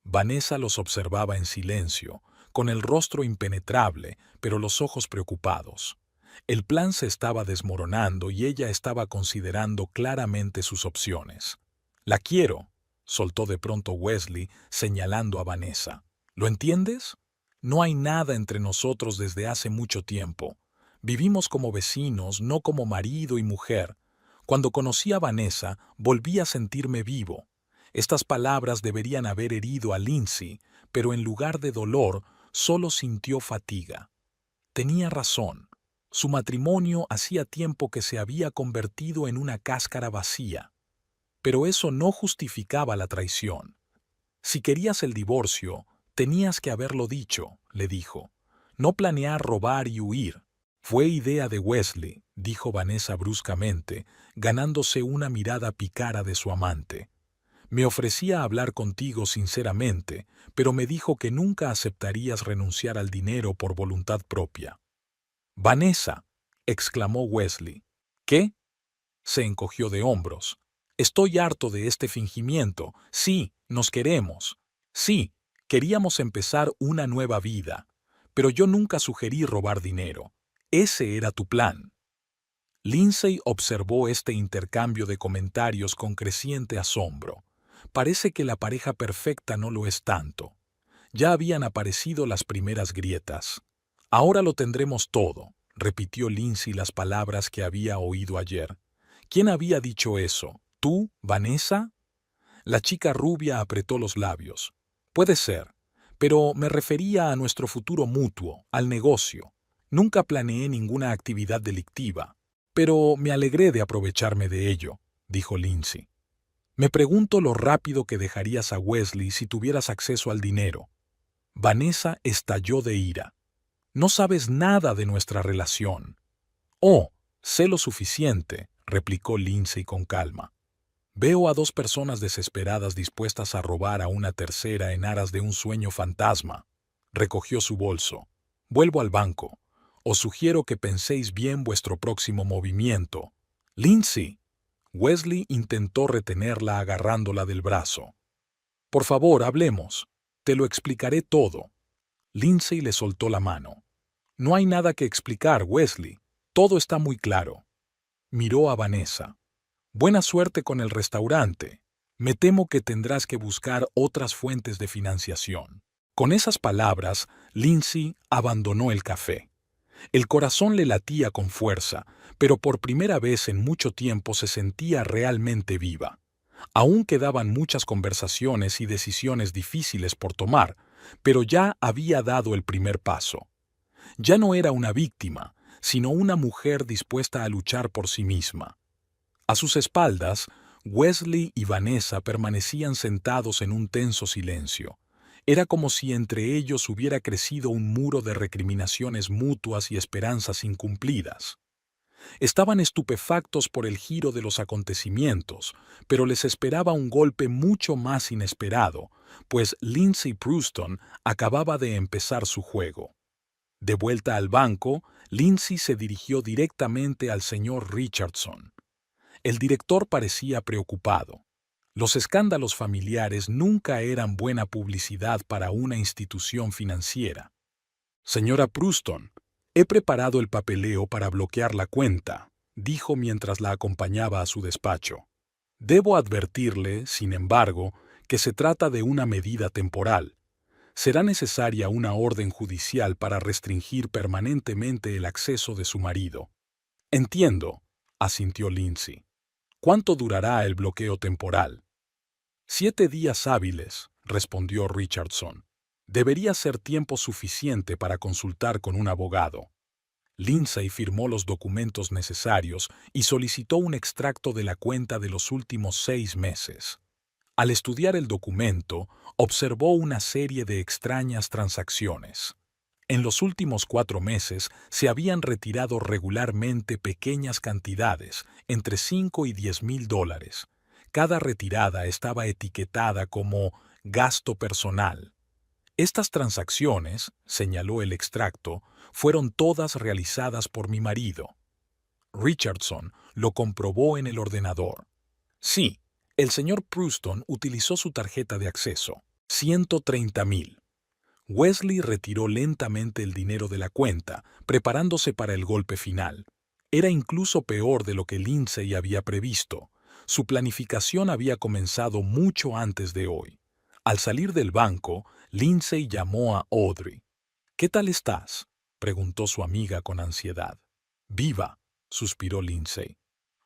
Vanessa los observaba en silencio, con el rostro impenetrable, pero los ojos preocupados. El plan se estaba desmoronando y ella estaba considerando claramente sus opciones. «La quiero», soltó de pronto Wesley, señalando a Vanessa. «¿Lo entiendes? No hay nada entre nosotros desde hace mucho tiempo. Vivimos como vecinos, no como marido y mujer. Cuando conocí a Vanessa, volví a sentirme vivo. Estas palabras deberían haber herido a Lindsay, pero en lugar de dolor, solo sintió fatiga. Tenía razón. Su matrimonio hacía tiempo que se había convertido en una cáscara vacía. Pero eso no justificaba la traición. Si querías el divorcio, tenías que haberlo dicho, le dijo. No planear robar y huir. Fue idea de Wesley, dijo Vanessa bruscamente, ganándose una mirada pícara de su amante. Me ofrecía hablar contigo sinceramente, pero me dijo que nunca aceptarías renunciar al dinero por voluntad propia. Vanessa, exclamó Wesley. ¿Qué? Se encogió de hombros. Estoy harto de este fingimiento. Sí, nos queremos. Sí, queríamos empezar una nueva vida. Pero yo nunca sugerí robar dinero. Ese era tu plan. Lindsay observó este intercambio de comentarios con creciente asombro. Parece que la pareja perfecta no lo es tanto. Ya habían aparecido las primeras grietas. Ahora lo tendremos todo, repitió Lindsay las palabras que había oído ayer. ¿Quién había dicho eso? ¿Tú, Vanessa? La chica rubia apretó los labios. Puede ser, pero me refería a nuestro futuro mutuo, al negocio. Nunca planeé ninguna actividad delictiva, pero me alegré de aprovecharme de ello, dijo Lindsay. Me pregunto lo rápido que dejarías a Wesley si tuvieras acceso al dinero. Vanessa estalló de ira. No sabes nada de nuestra relación. Oh, sé lo suficiente, replicó Lindsay con calma. Veo a dos personas desesperadas dispuestas a robar a una tercera en aras de un sueño fantasma. Recogió su bolso. Vuelvo al banco. Os sugiero que penséis bien vuestro próximo movimiento. Lindsay. Wesley intentó retenerla agarrándola del brazo. Por favor, hablemos. Te lo explicaré todo. Lindsay le soltó la mano. No hay nada que explicar, Wesley. Todo está muy claro. Miró a Vanessa. Buena suerte con el restaurante. Me temo que tendrás que buscar otras fuentes de financiación. Con esas palabras, Lindsay abandonó el café. El corazón le latía con fuerza, pero por primera vez en mucho tiempo se sentía realmente viva. Aún quedaban muchas conversaciones y decisiones difíciles por tomar, pero ya había dado el primer paso. Ya no era una víctima, sino una mujer dispuesta a luchar por sí misma. A sus espaldas, Wesley y Vanessa permanecían sentados en un tenso silencio. Era como si entre ellos hubiera crecido un muro de recriminaciones mutuas y esperanzas incumplidas. Estaban estupefactos por el giro de los acontecimientos, pero les esperaba un golpe mucho más inesperado, pues Lindsay Pruston acababa de empezar su juego. De vuelta al banco, Lindsay se dirigió directamente al señor Richardson. El director parecía preocupado. Los escándalos familiares nunca eran buena publicidad para una institución financiera. Señora Pruston, he preparado el papeleo para bloquear la cuenta, dijo mientras la acompañaba a su despacho. Debo advertirle, sin embargo, que se trata de una medida temporal. Será necesaria una orden judicial para restringir permanentemente el acceso de su marido. Entiendo, asintió Lindsay. ¿Cuánto durará el bloqueo temporal? 7 días hábiles, respondió Richardson. Debería ser tiempo suficiente para consultar con un abogado. Lindsay firmó los documentos necesarios y solicitó un extracto de la cuenta de los últimos 6 meses. Al estudiar el documento, observó una serie de extrañas transacciones. En los últimos 4 meses se habían retirado regularmente pequeñas cantidades, entre 5 y 10,000 dólares. Cada retirada estaba etiquetada como gasto personal. Estas transacciones, señaló el extracto, fueron todas realizadas por mi marido. Richardson lo comprobó en el ordenador. Sí, el señor Pruston utilizó su tarjeta de acceso, 130,000. Wesley retiró lentamente el dinero de la cuenta, preparándose para el golpe final. Era incluso peor de lo que Lindsay había previsto. Su planificación había comenzado mucho antes de hoy. Al salir del banco, Lindsay llamó a Audrey. «¿Qué tal estás?», preguntó su amiga con ansiedad. «Viva», suspiró Lindsay.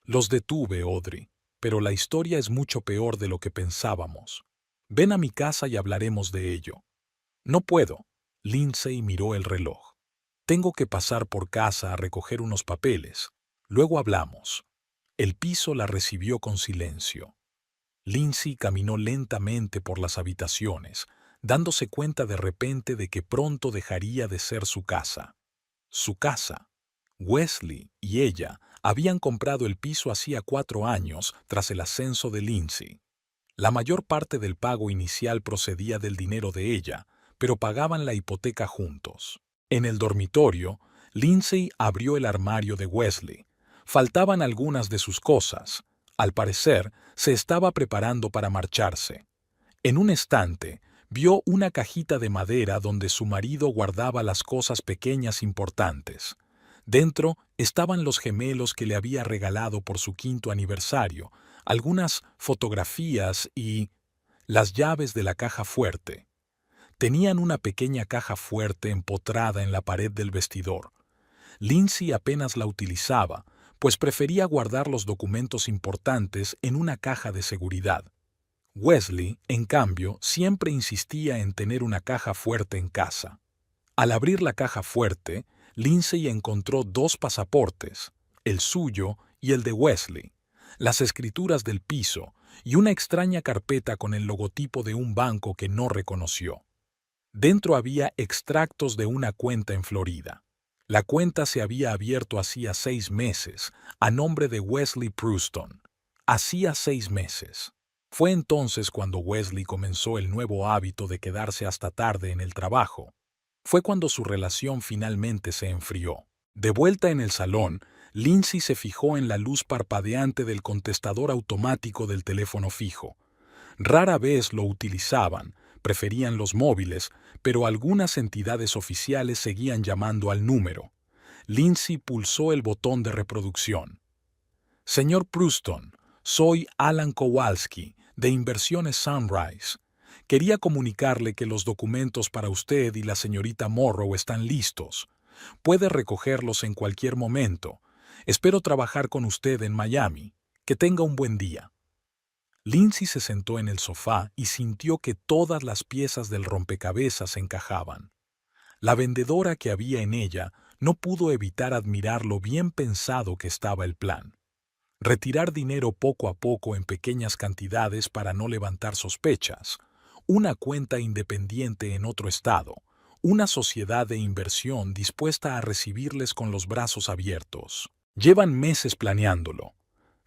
«Los detuve, Audrey. pero la historia es mucho peor de lo que pensábamos. Ven a mi casa y hablaremos de ello. No puedo. Lindsay miró el reloj. Tengo que pasar por casa a recoger unos papeles. Luego hablamos. El piso la recibió con silencio. Lindsay caminó lentamente por las habitaciones, dándose cuenta de repente de que pronto dejaría de ser su casa. Su casa. Wesley y ella habían comprado el piso hacía 4 años tras el ascenso de Lindsay. La mayor parte del pago inicial procedía del dinero de ella, pero pagaban la hipoteca juntos. En el dormitorio, Lindsay abrió el armario de Wesley. Faltaban algunas de sus cosas. Al parecer, se estaba preparando para marcharse. En un estante, vio una cajita de madera donde su marido guardaba las cosas pequeñas importantes. Dentro estaban los gemelos que le había regalado por su 5º aniversario, algunas fotografías y las llaves de la caja fuerte. Tenían una pequeña caja fuerte empotrada en la pared del vestidor. Lindsay apenas la utilizaba, pues prefería guardar los documentos importantes en una caja de seguridad. Wesley, en cambio, siempre insistía en tener una caja fuerte en casa. Al abrir la caja fuerte, Lindsay encontró 2 pasaportes, el suyo y el de Wesley, las escrituras del piso y una extraña carpeta con el logotipo de un banco que no reconoció. Dentro había extractos de una cuenta en Florida. La cuenta se había abierto hacía 6 meses, a nombre de Wesley Pruston. Hacía 6 meses. Fue entonces cuando Wesley comenzó el nuevo hábito de quedarse hasta tarde en el trabajo. Fue cuando su relación finalmente se enfrió. De vuelta en el salón, Lindsay se fijó en la luz parpadeante del contestador automático del teléfono fijo. Rara vez lo utilizaban, preferían los móviles, pero algunas entidades oficiales seguían llamando al número. Lindsay pulsó el botón de reproducción. Señor Pruston, soy Alan Kowalski, de Inversiones Sunrise. Quería comunicarle que los documentos para usted y la señorita Morrow están listos. Puede recogerlos en cualquier momento. Espero trabajar con usted en Miami. Que tenga un buen día. Lindsay se sentó en el sofá y sintió que todas las piezas del rompecabezas encajaban. La vendedora que había en ella no pudo evitar admirar lo bien pensado que estaba el plan. Retirar dinero poco a poco en pequeñas cantidades para no levantar sospechas, una cuenta independiente en otro estado, una sociedad de inversión dispuesta a recibirles con los brazos abiertos. Llevan meses planeándolo.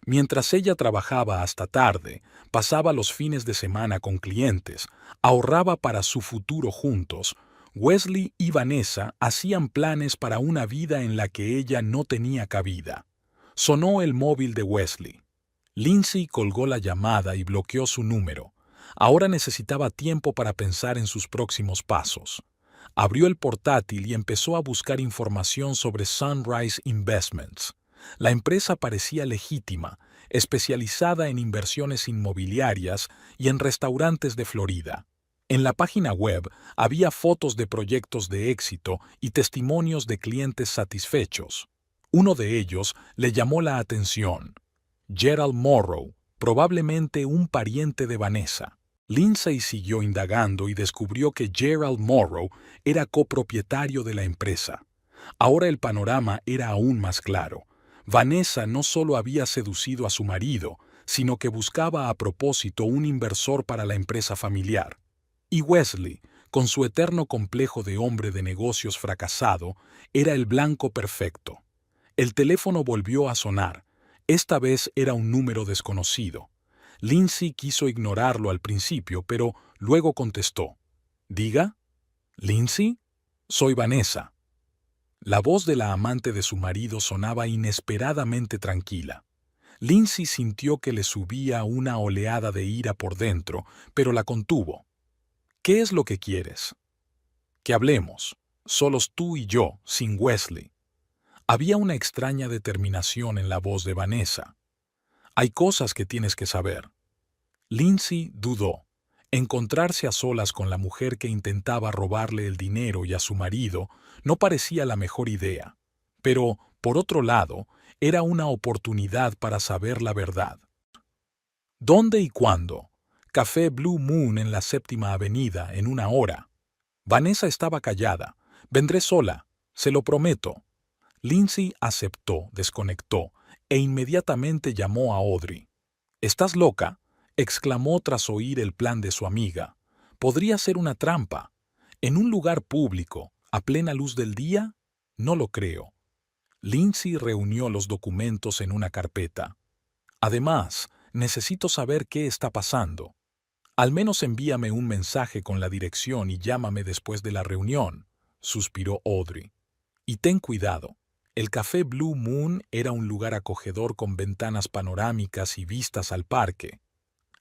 Mientras ella trabajaba hasta tarde, pasaba los fines de semana con clientes, ahorraba para su futuro juntos, Wesley y Vanessa hacían planes para una vida en la que ella no tenía cabida. Sonó el móvil de Wesley. Lindsay colgó la llamada y bloqueó su número. Ahora necesitaba tiempo para pensar en sus próximos pasos. Abrió el portátil y empezó a buscar información sobre Sunrise Investments. La empresa parecía legítima, especializada en inversiones inmobiliarias y en restaurantes de Florida. En la página web había fotos de proyectos de éxito y testimonios de clientes satisfechos. Uno de ellos le llamó la atención. Gerald Morrow, probablemente un pariente de Vanessa. Lindsay siguió indagando y descubrió que Gerald Morrow era copropietario de la empresa. Ahora el panorama era aún más claro. Vanessa no solo había seducido a su marido, sino que buscaba a propósito un inversor para la empresa familiar. Y Wesley, con su eterno complejo de hombre de negocios fracasado, era el blanco perfecto. El teléfono volvió a sonar. Esta vez era un número desconocido. Lindsay quiso ignorarlo al principio, pero luego contestó. ¿Diga? ¿Lindsay? Soy Vanessa. La voz de la amante de su marido sonaba inesperadamente tranquila. Lindsay sintió que le subía una oleada de ira por dentro, pero la contuvo. ¿Qué es lo que quieres? Que hablemos, solos tú y yo, sin Wesley. Había una extraña determinación en la voz de Vanessa. Hay cosas que tienes que saber. Lindsay dudó. Encontrarse a solas con la mujer que intentaba robarle el dinero y a su marido no parecía la mejor idea. Pero, por otro lado, era una oportunidad para saber la verdad. ¿Dónde y cuándo? Café Blue Moon en la 7ª Avenida, en 1 hora. Vanessa estaba callada. Vendré sola, se lo prometo. Lindsay aceptó, desconectó, e inmediatamente llamó a Audrey. «¿Estás loca?», exclamó tras oír el plan de su amiga. «Podría ser una trampa. ¿En un lugar público, a plena luz del día? No lo creo». Lindsay reunió los documentos en una carpeta. «Además, necesito saber qué está pasando. Al menos envíame un mensaje con la dirección y llámame después de la reunión», suspiró Audrey. «Y ten cuidado. El Café Blue Moon era un lugar acogedor con ventanas panorámicas y vistas al parque».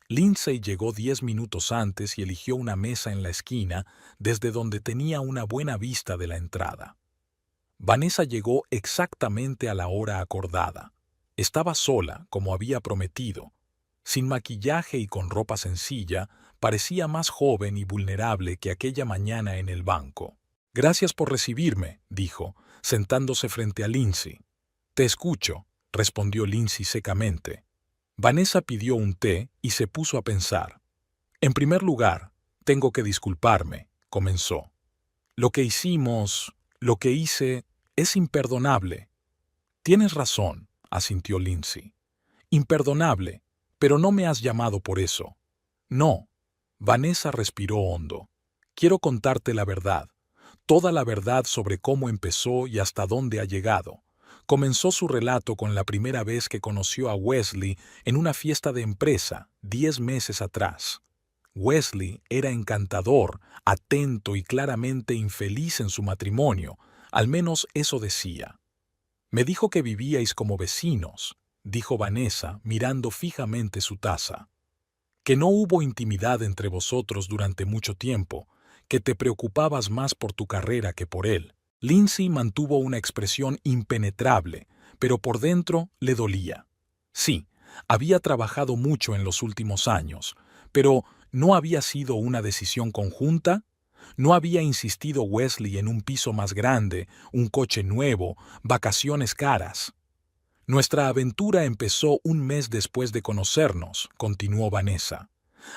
Lindsay llegó 10 minutos antes y eligió una mesa en la esquina desde donde tenía una buena vista de la entrada. Vanessa llegó exactamente a la hora acordada. Estaba sola, como había prometido. Sin maquillaje y con ropa sencilla, parecía más joven y vulnerable que aquella mañana en el banco. «Gracias por recibirme», dijo, sentándose frente a Lindsay. «Te escucho», respondió Lindsay secamente. Vanessa pidió un té y se puso a pensar. «En primer lugar, tengo que disculparme», comenzó. «Lo que hice, es imperdonable». «Tienes razón», asintió Lindsay. «Imperdonable, pero no me has llamado por eso». «No». Vanessa respiró hondo. «Quiero contarte la verdad, toda la verdad sobre cómo empezó y hasta dónde ha llegado». Comenzó su relato con la primera vez que conoció a Wesley en una fiesta de empresa, 10 meses atrás. Wesley era encantador, atento y claramente infeliz en su matrimonio, al menos eso decía. «Me dijo que vivíais como vecinos», dijo Vanessa, mirando fijamente su taza. «Que no hubo intimidad entre vosotros durante mucho tiempo, que te preocupabas más por tu carrera que por él». Lindsay mantuvo una expresión impenetrable, pero por dentro le dolía. Sí, había trabajado mucho en los últimos años, pero ¿no había sido una decisión conjunta? ¿No había insistido Wesley en un piso más grande, un coche nuevo, vacaciones caras? «Nuestra aventura empezó un mes después de conocernos», continuó Vanessa.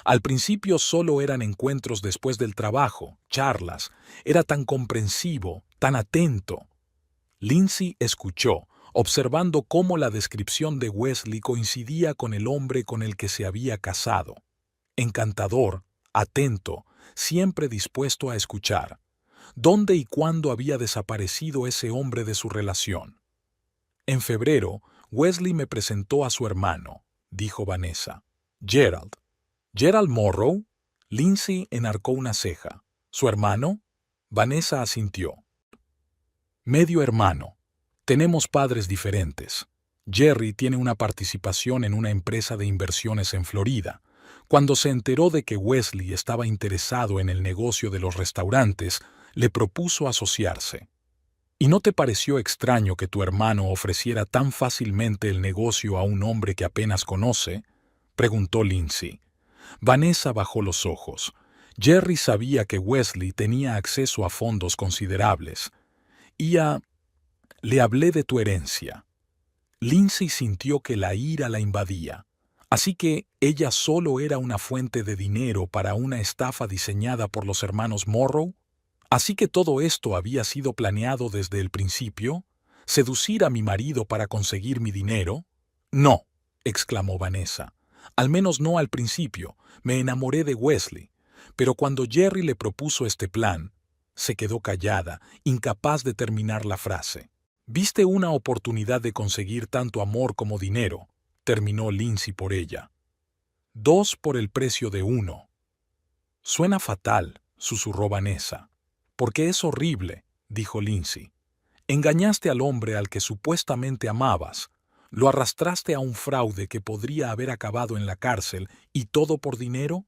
«Al principio solo eran encuentros después del trabajo, charlas. Era tan comprensivo, tan atento». Lindsay escuchó, observando cómo la descripción de Wesley coincidía con el hombre con el que se había casado. Encantador, atento, siempre dispuesto a escuchar. ¿Dónde y cuándo había desaparecido ese hombre de su relación? «En febrero, Wesley me presentó a su hermano», dijo Vanessa. «Gerald». «¿Gerald Morrow?». Lindsay enarcó una ceja. «¿Su hermano?». Vanessa asintió. «Medio hermano. Tenemos padres diferentes. Jerry tiene una participación en una empresa de inversiones en Florida. Cuando se enteró de que Wesley estaba interesado en el negocio de los restaurantes, le propuso asociarse». «¿Y no te pareció extraño que tu hermano ofreciera tan fácilmente el negocio a un hombre que apenas conoce?», preguntó Lindsay. Vanessa bajó los ojos. Jerry sabía que Wesley tenía acceso a fondos considerables. «Le hablé de tu herencia». Lindsay sintió que la ira la invadía. Así que ella solo era una fuente de dinero para una estafa diseñada por los hermanos Morrow. Así que todo esto había sido planeado desde el principio. ¿Seducir a mi marido para conseguir mi dinero? «No», exclamó Vanessa. «Al menos no al principio. Me enamoré de Wesley». Pero cuando Jerry le propuso este plan, se quedó callada, incapaz de terminar la frase. «Viste una oportunidad de conseguir tanto amor como dinero», terminó Lindsay por ella. «2 por el precio de 1. «Suena fatal», susurró Vanessa. «Porque es horrible», dijo Lindsay. «Engañaste al hombre al que supuestamente amabas. Lo arrastraste a un fraude que podría haber acabado en la cárcel, ¿y todo por dinero?».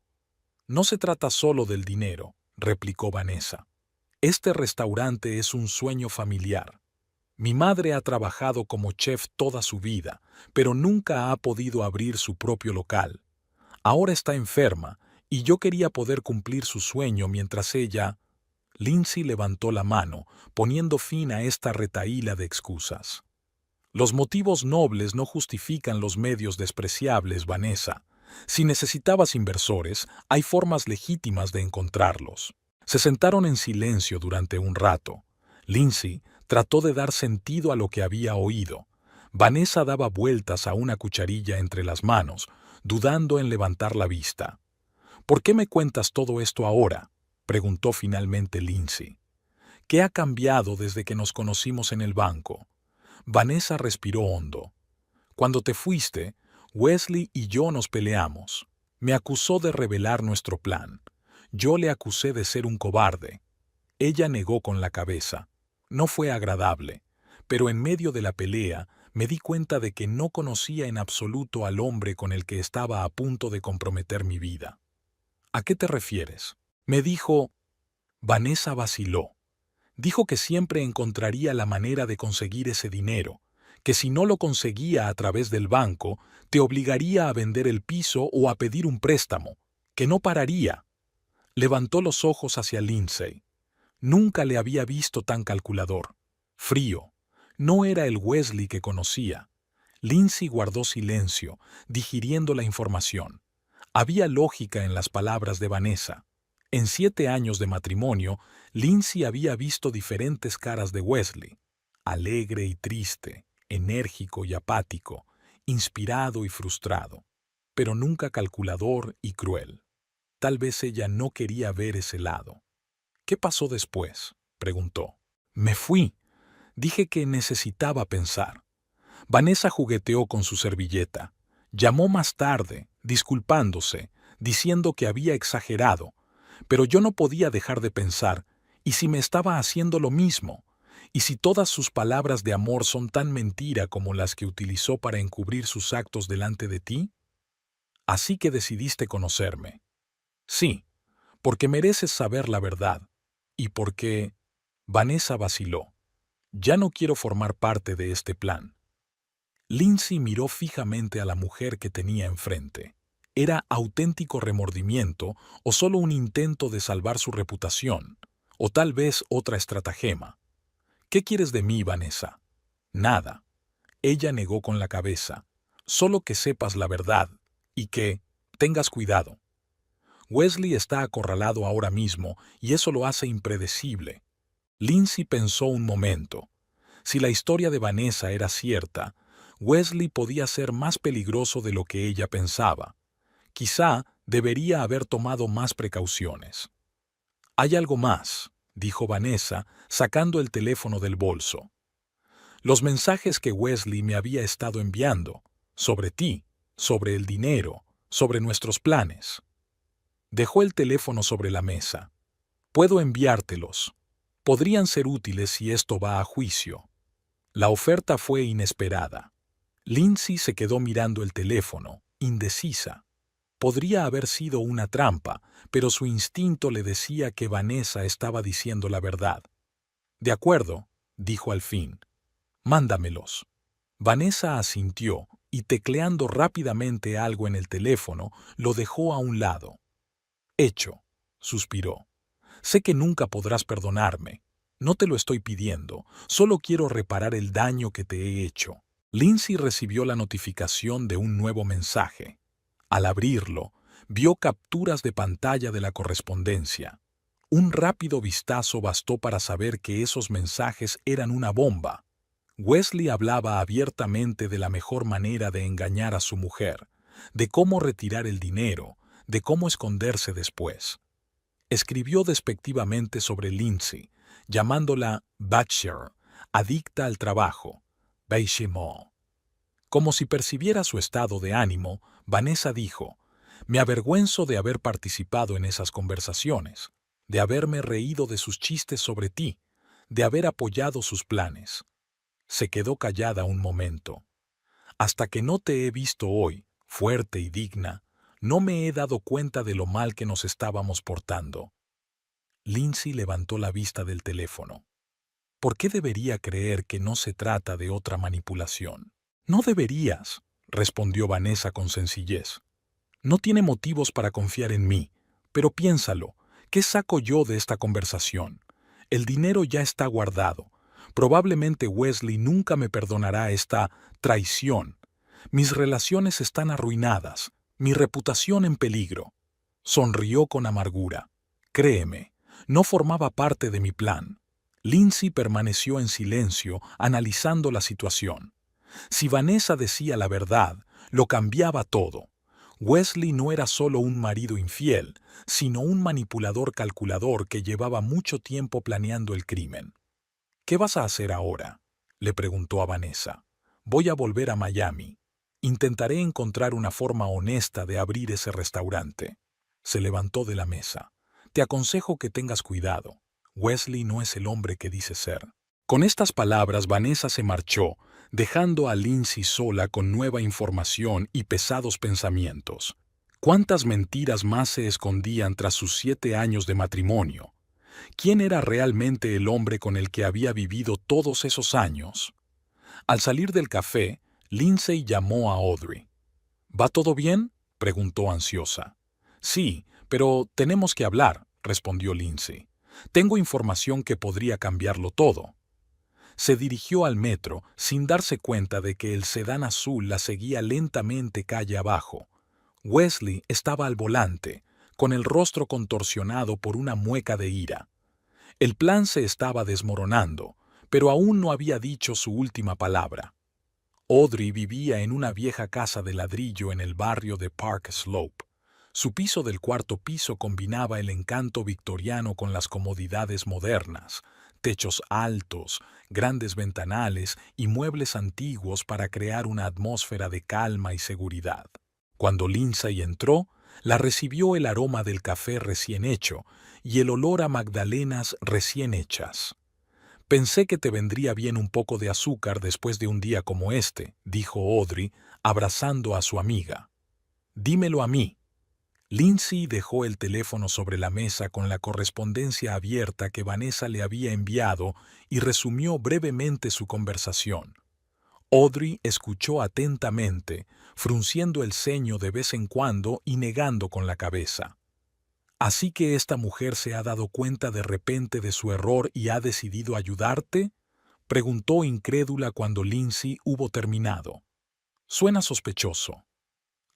«No se trata solo del dinero», replicó Vanessa. «Este restaurante es un sueño familiar. Mi madre ha trabajado como chef toda su vida, pero nunca ha podido abrir su propio local. Ahora está enferma, y yo quería poder cumplir su sueño mientras ella...». Lindsay levantó la mano, poniendo fin a esta retahíla de excusas. «Los motivos nobles no justifican los medios despreciables, Vanessa. Si necesitabas inversores, hay formas legítimas de encontrarlos. Se sentaron en silencio durante un rato. Lindsay trató de dar sentido a lo que había oído. Vanessa daba vueltas a una cucharilla entre las manos, dudando en levantar la vista. ¿Por qué me cuentas todo esto ahora?, preguntó finalmente Lindsay. ¿Qué ha cambiado desde que nos conocimos en el banco? Vanessa respiró hondo. Cuando te fuiste, Wesley y yo nos peleamos. Me acusó de revelar nuestro plan. Yo le acusé de ser un cobarde. Ella negó con la cabeza. No fue agradable, pero en medio de la pelea me di cuenta de que no conocía en absoluto al hombre con el que estaba a punto de comprometer mi vida. ¿A qué te refieres? Me dijo. Vanessa vaciló. Dijo que siempre encontraría la manera de conseguir ese dinero, que si no lo conseguía a través del banco, te obligaría a vender el piso o a pedir un préstamo, que no pararía. Levantó los ojos hacia Lindsay. Nunca le había visto tan calculador. Frío. No era el Wesley que conocía. Lindsay guardó silencio, digiriendo la información. Había lógica en las palabras de Vanessa. En 7 años de matrimonio, Lindsay había visto diferentes caras de Wesley. Alegre y triste, enérgico y apático, inspirado y frustrado, pero nunca calculador y cruel. Tal vez ella no quería ver ese lado. ¿Qué pasó después?, preguntó. Me fui. Dije que necesitaba pensar. Vanessa jugueteó con su servilleta. Llamó más tarde, disculpándose, diciendo que había exagerado, pero yo no podía dejar de pensar, ¿y si me estaba haciendo lo mismo? ¿Y si todas sus palabras de amor son tan mentira como las que utilizó para encubrir sus actos delante de ti? Así que decidiste conocerme. Sí, porque mereces saber la verdad, y porque... Vanessa vaciló. Ya no quiero formar parte de este plan. Lindsay miró fijamente a la mujer que tenía enfrente. ¿Era auténtico remordimiento o solo un intento de salvar su reputación? O tal vez otra estratagema. ¿Qué quieres de mí, Vanessa? Nada. Ella negó con la cabeza. Solo que sepas la verdad y que tengas cuidado. Wesley está acorralado ahora mismo y eso lo hace impredecible. Lindsay pensó un momento. Si la historia de Vanessa era cierta, Wesley podía ser más peligroso de lo que ella pensaba. Quizá debería haber tomado más precauciones. Hay algo más, dijo Vanessa, sacando el teléfono del bolso. Los mensajes que Wesley me había estado enviando, sobre ti, sobre el dinero, sobre nuestros planes. Dejó el teléfono sobre la mesa. Puedo enviártelos. Podrían ser útiles si esto va a juicio. La oferta fue inesperada. Lindsay se quedó mirando el teléfono, indecisa. Podría haber sido una trampa, pero su instinto le decía que Vanessa estaba diciendo la verdad. De acuerdo, dijo al fin. Mándamelos. Vanessa asintió y tecleando rápidamente algo en el teléfono, lo dejó a un lado. Hecho, suspiró. Sé que nunca podrás perdonarme. No te lo estoy pidiendo, solo quiero reparar el daño que te he hecho. Lindsay recibió la notificación de un nuevo mensaje. Al abrirlo, vio capturas de pantalla de la correspondencia. Un rápido vistazo bastó para saber que esos mensajes eran una bomba. Wesley hablaba abiertamente de la mejor manera de engañar a su mujer, de cómo retirar el dinero, de cómo esconderse después. Escribió despectivamente sobre Lindsay, llamándola bachelor, adicta al trabajo, bêchement. Como si percibiera su estado de ánimo, Vanessa dijo, «Me avergüenzo de haber participado en esas conversaciones, de haberme reído de sus chistes sobre ti, de haber apoyado sus planes». Se quedó callada un momento. «Hasta que no te he visto hoy, fuerte y digna, no me he dado cuenta de lo mal que nos estábamos portando». Lindsay levantó la vista del teléfono. ¿Por qué debería creer que no se trata de otra manipulación? No deberías, respondió Vanessa con sencillez. No tiene motivos para confiar en mí, pero piénsalo, ¿qué saco yo de esta conversación? El dinero ya está guardado. Probablemente Wesley nunca me perdonará esta traición. Mis relaciones están arruinadas, Mi reputación en peligro. Sonrió con amargura. Créeme, no formaba parte de mi plan. Lindsay permaneció en silencio, analizando la situación. Si Vanessa decía la verdad, lo cambiaba todo. Wesley no era solo un marido infiel, sino un manipulador calculador que llevaba mucho tiempo planeando el crimen. ¿Qué vas a hacer ahora?, le preguntó a Vanessa. Voy a volver a Miami. Intentaré encontrar una forma honesta de abrir ese restaurante. Se levantó de la mesa. Te aconsejo que tengas cuidado. Wesley no es el hombre que dice ser. Con estas palabras, Vanessa se marchó, dejando a Lindsay sola con nueva información y pesados pensamientos. ¿Cuántas mentiras más se escondían tras sus 7 años de matrimonio? ¿Quién era realmente el hombre con el que había vivido todos esos años? Al salir del café, Lindsay llamó a Audrey. ¿Va todo bien?, preguntó ansiosa. Sí, pero tenemos que hablar, respondió Lindsay. Tengo información que podría cambiarlo todo. Se dirigió al metro sin darse cuenta de que el sedán azul la seguía lentamente calle abajo. Wesley estaba al volante, con el rostro contorsionado por una mueca de ira. El plan se estaba desmoronando, pero aún no había dicho su última palabra. Audrey vivía en una vieja casa de ladrillo en el barrio de Park Slope. Su piso del 4º piso combinaba el encanto victoriano con las comodidades modernas, techos altos, grandes ventanales y muebles antiguos para crear una atmósfera de calma y seguridad. Cuando Lindsay entró, la recibió el aroma del café recién hecho y el olor a magdalenas recién hechas. Pensé que te vendría bien un poco de azúcar después de un día como este, dijo Audrey, abrazando a su amiga. Dímelo a mí. Lindsay dejó el teléfono sobre la mesa con la correspondencia abierta que Vanessa le había enviado y resumió brevemente su conversación. Audrey escuchó atentamente, frunciendo el ceño de vez en cuando y negando con la cabeza. ¿Así que esta mujer se ha dado cuenta de repente de su error y ha decidido ayudarte?, preguntó incrédula cuando Lindsay hubo terminado. Suena sospechoso.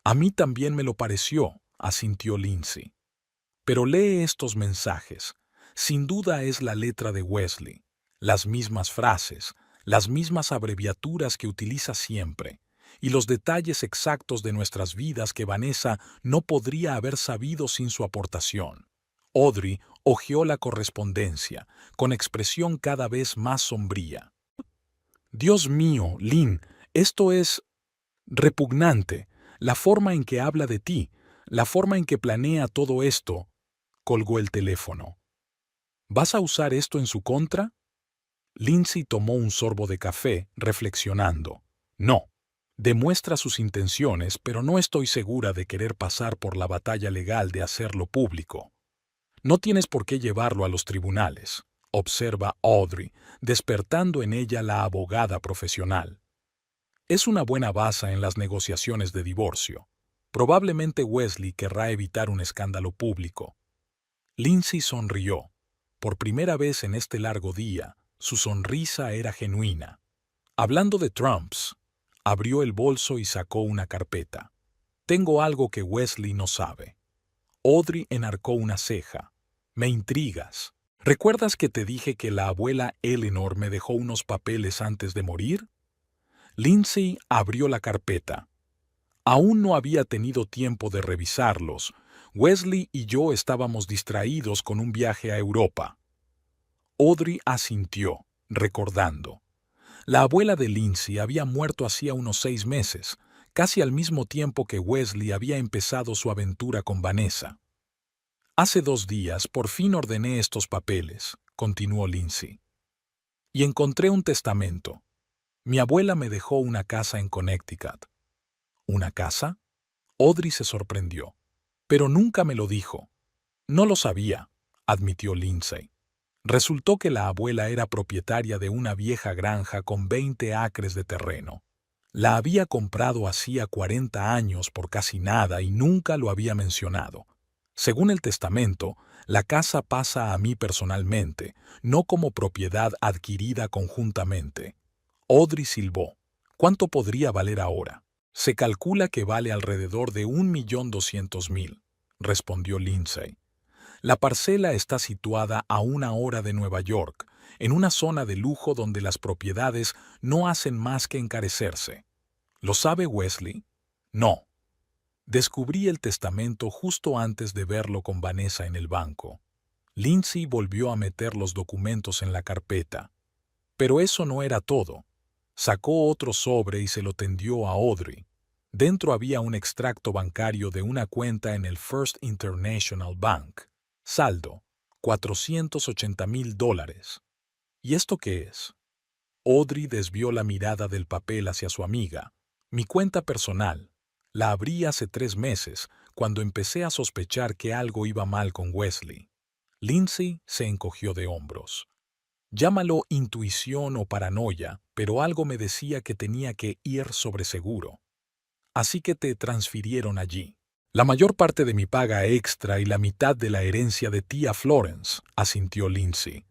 A mí también me lo pareció, asintió Lindsay. Pero lee estos mensajes. Sin duda es la letra de Wesley. Las mismas frases, las mismas abreviaturas que utiliza siempre, y los detalles exactos de nuestras vidas que Vanessa no podría haber sabido sin su aportación. Audrey hojeó la correspondencia, con expresión cada vez más sombría. Dios mío, Lynn, esto es repugnante. La forma en que habla de ti, la forma en que planea todo esto. Colgó el teléfono. ¿Vas a usar esto en su contra? Lindsay tomó un sorbo de café, reflexionando. No. Demuestra sus intenciones, pero no estoy segura de querer pasar por la batalla legal de hacerlo público. No tienes por qué llevarlo a los tribunales, observa Audrey, despertando en ella la abogada profesional. Es una buena baza en las negociaciones de divorcio. Probablemente Wesley querrá evitar un escándalo público. Lindsay sonrió. Por primera vez en este largo día, su sonrisa era genuina. Hablando de Trumps, abrió el bolso y sacó una carpeta. Tengo algo que Wesley no sabe. Audrey enarcó una ceja. Me intrigas. ¿Recuerdas que te dije que la abuela Eleanor me dejó unos papeles antes de morir? Lindsay abrió la carpeta. Aún no había tenido tiempo de revisarlos. Wesley y yo estábamos distraídos con un viaje a Europa. Audrey asintió, recordando. La abuela de Lindsay había muerto hacía unos 6 meses, casi al mismo tiempo que Wesley había empezado su aventura con Vanessa. Hace 2 días por fin ordené estos papeles, continuó Lindsay. Y encontré un testamento. Mi abuela me dejó una casa en Connecticut. ¿Una casa? Audrey se sorprendió. Pero nunca me lo dijo. No lo sabía, admitió Lindsay. Resultó que la abuela era propietaria de una vieja granja con 20 acres de terreno. La había comprado hacía 40 años por casi nada y nunca lo había mencionado. Según el testamento, la casa pasa a mí personalmente, no como propiedad adquirida conjuntamente. Audrey silbó. ¿Cuánto podría valer ahora? Se calcula que vale alrededor de 1.200.000, respondió Lindsay. La parcela está situada a 1 hora de Nueva York, en una zona de lujo donde las propiedades no hacen más que encarecerse. ¿Lo sabe Wesley? No. Descubrí el testamento justo antes de verlo con Vanessa en el banco. Lindsay volvió a meter los documentos en la carpeta. Pero eso no era todo. Sacó otro sobre y se lo tendió a Audrey. Dentro había un extracto bancario de una cuenta en el First International Bank. Saldo, $480.000. ¿Y esto qué es? Audrey desvió la mirada del papel hacia su amiga. Mi cuenta personal. La abrí hace 3 meses, cuando empecé a sospechar que algo iba mal con Wesley. Lindsay se encogió de hombros. Llámalo intuición o paranoia, pero algo me decía que tenía que ir sobre seguro. Así que te transfirieron allí. La mayor parte de mi paga extra y la mitad de la herencia de tía Florence, asintió Lindsay.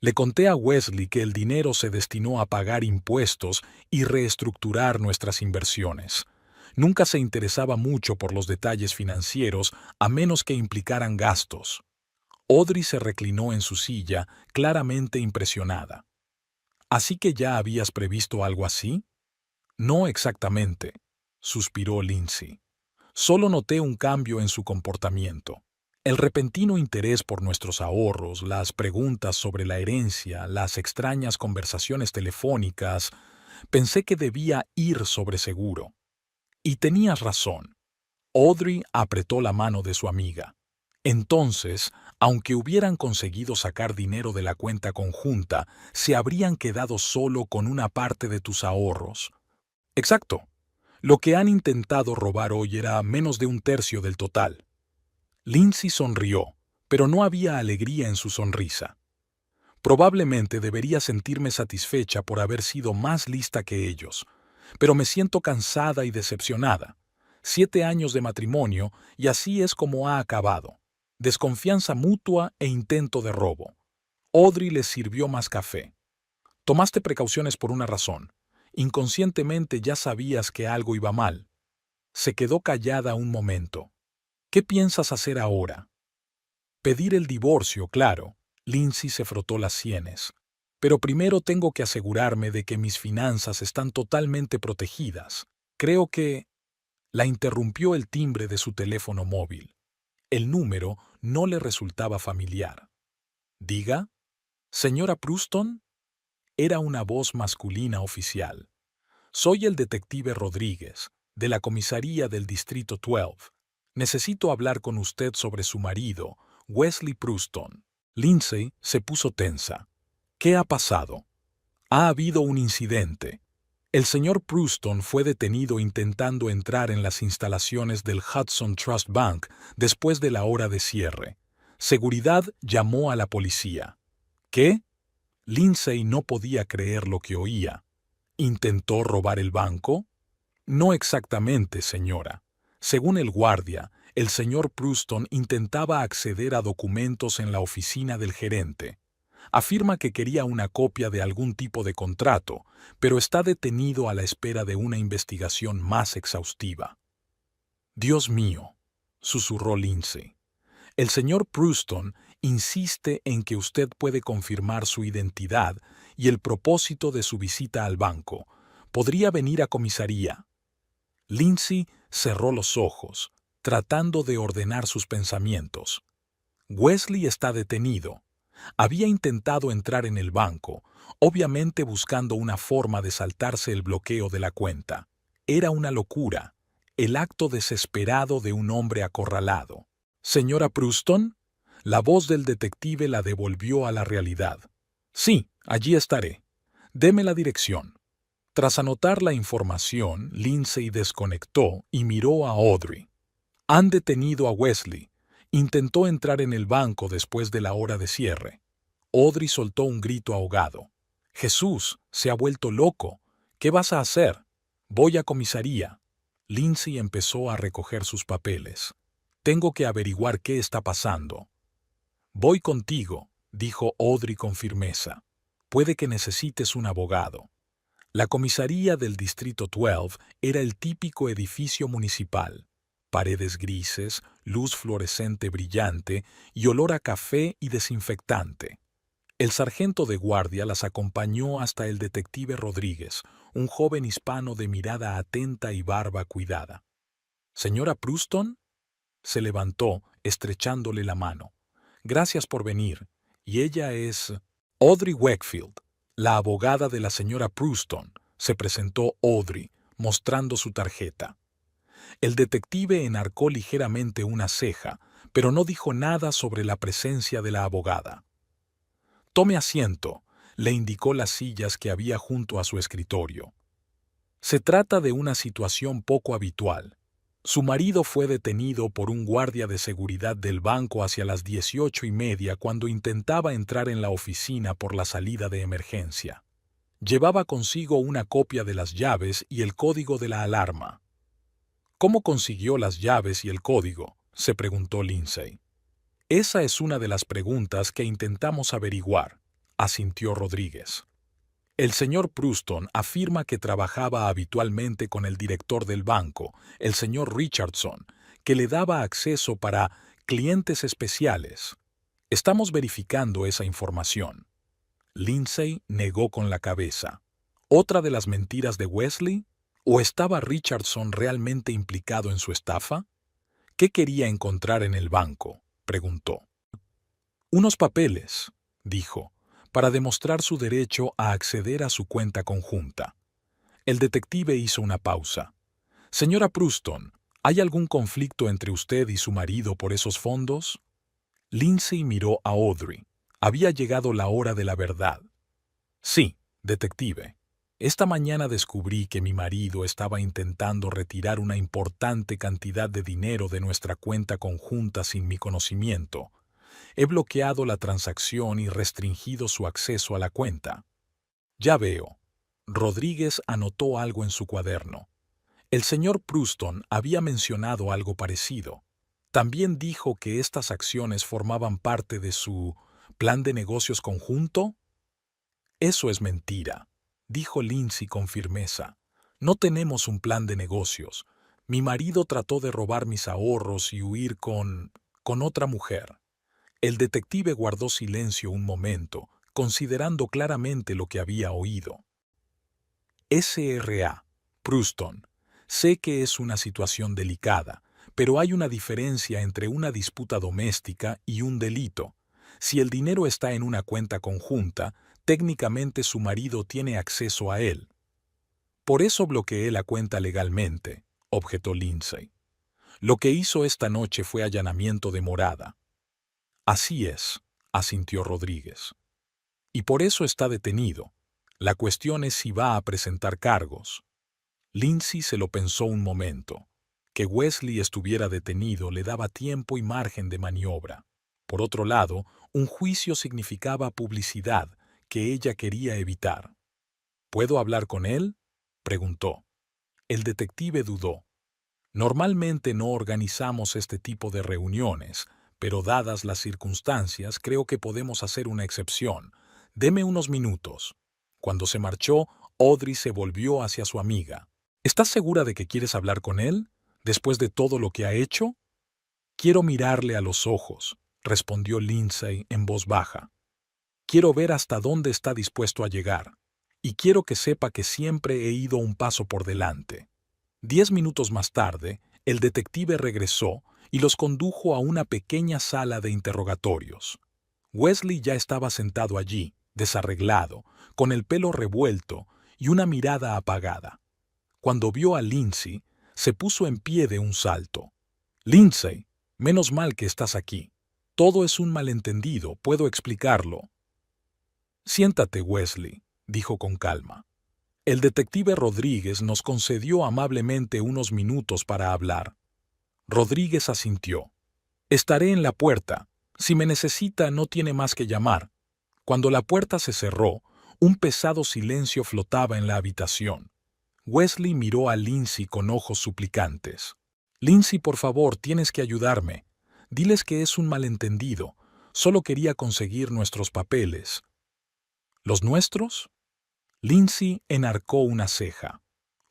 Le conté a Wesley que el dinero se destinó a pagar impuestos y reestructurar nuestras inversiones. Nunca se interesaba mucho por los detalles financieros a menos que implicaran gastos. Audrey se reclinó en su silla, claramente impresionada. ¿Así que ya habías previsto algo así? No exactamente, suspiró Lindsay. Solo noté un cambio en su comportamiento. El repentino interés por nuestros ahorros, las preguntas sobre la herencia, las extrañas conversaciones telefónicas, pensé que debía ir sobre seguro. Y tenías razón. Audrey apretó la mano de su amiga. Entonces, aunque hubieran conseguido sacar dinero de la cuenta conjunta, se habrían quedado solo con una parte de tus ahorros. Exacto. Lo que han intentado robar hoy era menos de 1/3 del total. Lindsay sonrió, pero no había alegría en su sonrisa. Probablemente debería sentirme satisfecha por haber sido más lista que ellos, pero me siento cansada y decepcionada. 7 años de matrimonio y así es como ha acabado. Desconfianza mutua e intento de robo. Audrey les sirvió más café. Tomaste precauciones por una razón. Inconscientemente ya sabías que algo iba mal. Se quedó callada un momento. ¿Qué piensas hacer ahora? Pedir el divorcio, claro. Lindsay se frotó las sienes. Pero primero tengo que asegurarme de que mis finanzas están totalmente protegidas. Creo que... La interrumpió el timbre de su teléfono móvil. El número no le resultaba familiar. ¿Diga? ¿Señora Pruston? Era una voz masculina oficial. Soy el detective Rodríguez, de la comisaría del Distrito 12. Necesito hablar con usted sobre su marido, Wesley Pruston. Lindsay se puso tensa. ¿Qué ha pasado? Ha habido un incidente. El señor Pruston fue detenido intentando entrar en las instalaciones del Hudson Trust Bank después de la hora de cierre. Seguridad llamó a la policía. ¿Qué? Lindsay no podía creer lo que oía. ¿Intentó robar el banco? No exactamente, señora. Según el guardia, el señor Pruston intentaba acceder a documentos en la oficina del gerente. Afirma que quería una copia de algún tipo de contrato, pero está detenido a la espera de una investigación más exhaustiva. Dios mío, susurró Lindsay. El señor Pruston insiste en que usted puede confirmar su identidad y el propósito de su visita al banco. Podría venir a comisaría. Lindsay cerró los ojos, tratando de ordenar sus pensamientos. Wesley está detenido. Había intentado entrar en el banco, obviamente buscando una forma de saltarse el bloqueo de la cuenta. Era una locura, el acto desesperado de un hombre acorralado. ¿Señora Pruston? La voz del detective la devolvió a la realidad. Sí, allí estaré. Deme la dirección. Tras anotar la información, Lindsay desconectó y miró a Audrey. Han detenido a Wesley. Intentó entrar en el banco después de la hora de cierre. Audrey soltó un grito ahogado. Jesús, se ha vuelto loco. ¿Qué vas a hacer? Voy a comisaría. Lindsay empezó a recoger sus papeles. Tengo que averiguar qué está pasando. Voy contigo, dijo Audrey con firmeza. Puede que necesites un abogado. La comisaría del Distrito 12 era el típico edificio municipal. Paredes grises, luz fluorescente brillante y olor a café y desinfectante. El sargento de guardia las acompañó hasta el detective Rodríguez, un joven hispano de mirada atenta y barba cuidada. «¿Señora Pruston?» Se levantó, estrechándole la mano. «Gracias por venir. Y ella es Audrey Wakefield, la abogada de la señora Pruston», se presentó Audrey, mostrando su tarjeta. El detective enarcó ligeramente una ceja, pero no dijo nada sobre la presencia de la abogada. «Tome asiento», le indicó las sillas que había junto a su escritorio. «Se trata de una situación poco habitual. Su marido fue detenido por un guardia de seguridad del banco hacia las 18:30 cuando intentaba entrar en la oficina por la salida de emergencia. Llevaba consigo una copia de las llaves y el código de la alarma». «¿Cómo consiguió las llaves y el código?», se preguntó Lindsay. «Esa es una de las preguntas que intentamos averiguar», asintió Rodríguez. «El señor Pruston afirma que trabajaba habitualmente con el director del banco, el señor Richardson, que le daba acceso para clientes especiales. Estamos verificando esa información». Lindsay negó con la cabeza. ¿Otra de las mentiras de Wesley? ¿O estaba Richardson realmente implicado en su estafa? ¿Qué quería encontrar en el banco?, preguntó. «Unos papeles», dijo, «para demostrar su derecho a acceder a su cuenta conjunta». El detective hizo una pausa. «Señora Pruston, ¿hay algún conflicto entre usted y su marido por esos fondos?» Lindsay miró a Audrey. Había llegado la hora de la verdad. «Sí, detective. Esta mañana descubrí que mi marido estaba intentando retirar una importante cantidad de dinero de nuestra cuenta conjunta sin mi conocimiento. He bloqueado la transacción y restringido su acceso a la cuenta». «Ya veo». Rodríguez anotó algo en su cuaderno. El señor Pruston había mencionado algo parecido. También dijo que estas acciones formaban parte de su plan de negocios conjunto. «Eso es mentira», dijo Lindsay con firmeza. «No tenemos un plan de negocios. Mi marido trató de robar mis ahorros y huir con otra mujer». El detective guardó silencio un momento, considerando claramente lo que había oído. «S.R.A. Pruston, sé que es una situación delicada, pero hay una diferencia entre una disputa doméstica y un delito. Si el dinero está en una cuenta conjunta, técnicamente su marido tiene acceso a él». «Por eso bloqueé la cuenta legalmente», objetó Lindsay. «Lo que hizo esta noche fue allanamiento de morada». «Así es», asintió Rodríguez. «Y por eso está detenido. La cuestión es si va a presentar cargos». Lindsay se lo pensó un momento. Que Wesley estuviera detenido le daba tiempo y margen de maniobra. Por otro lado, un juicio significaba publicidad que ella quería evitar. «¿Puedo hablar con él?», preguntó. El detective dudó. «Normalmente no organizamos este tipo de reuniones, pero dadas las circunstancias creo que podemos hacer una excepción. Deme unos minutos». Cuando se marchó, Audrey se volvió hacia su amiga. «¿Estás segura de que quieres hablar con él, después de todo lo que ha hecho?» «Quiero mirarle a los ojos», respondió Lindsay en voz baja. «Quiero ver hasta dónde está dispuesto a llegar. Y quiero que sepa que siempre he ido un paso por delante». 10 minutos más tarde, el detective regresó y los condujo a una pequeña sala de interrogatorios. Wesley ya estaba sentado allí, desarreglado, con el pelo revuelto y una mirada apagada. Cuando vio a Lindsay, se puso en pie de un salto. «Lindsay, menos mal que estás aquí. Todo es un malentendido, puedo explicarlo». «Siéntate, Wesley», dijo con calma. El detective Rodríguez nos concedió amablemente unos minutos para hablar. Rodríguez asintió. «Estaré en la puerta. Si me necesita, no tiene más que llamar». Cuando la puerta se cerró, un pesado silencio flotaba en la habitación. Wesley miró a Lindsay con ojos suplicantes. «Lindsay, por favor, tienes que ayudarme. Diles que es un malentendido. Solo quería conseguir nuestros papeles». «¿Los nuestros?». Lindsay enarcó una ceja.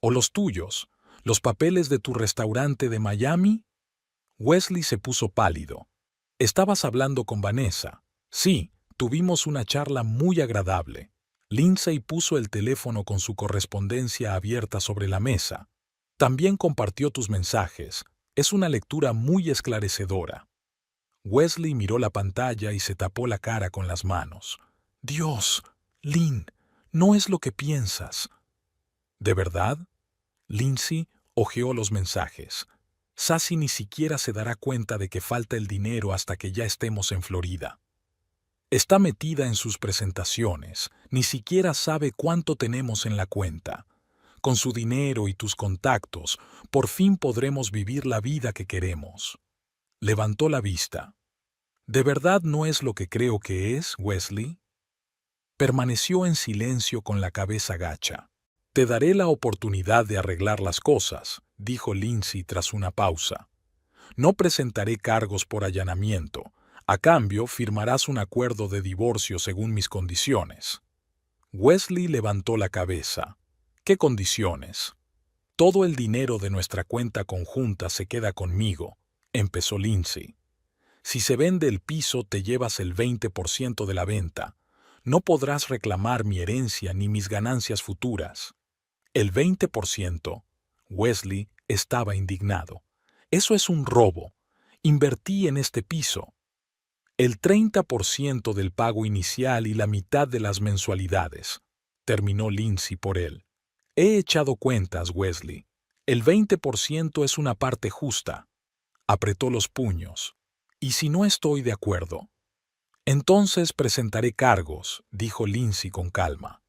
¿O los tuyos? ¿Los papeles de tu restaurante de Miami? Wesley se puso pálido. ¿Estabas hablando con Vanessa? Sí, tuvimos una charla muy agradable. Lindsay puso el teléfono con su correspondencia abierta sobre la mesa. También compartió tus mensajes. Es una lectura muy esclarecedora. Wesley miró la pantalla y se tapó la cara con las manos. Dios, Lynn, no es lo que piensas. ¿De verdad? Lindsay hojeó los mensajes. Sassy ni siquiera se dará cuenta de que falta el dinero hasta que ya estemos en Florida. Está metida en sus presentaciones, ni siquiera sabe cuánto tenemos en la cuenta. Con su dinero y tus contactos, por fin podremos vivir la vida que queremos. Levantó la vista. ¿De verdad no es lo que creo que es, Wesley? Permaneció en silencio con la cabeza gacha. Te daré la oportunidad de arreglar las cosas, dijo Lindsay tras una pausa. No presentaré cargos por allanamiento. A cambio, firmarás un acuerdo de divorcio según mis condiciones. Wesley levantó la cabeza. ¿Qué condiciones? Todo el dinero de nuestra cuenta conjunta se queda conmigo, empezó Lindsay. Si se vende el piso, te llevas el 20% de la venta. No podrás reclamar mi herencia ni mis ganancias futuras. ¿El 20%? Wesley estaba indignado. Eso es un robo. Invertí en este piso. El 30% del pago inicial y la mitad de las mensualidades. Terminó Lindsay por él. He echado cuentas, Wesley. El 20% es una parte justa. Apretó los puños. ¿Y si no estoy de acuerdo? Entonces presentaré cargos, dijo Lindsay con calma.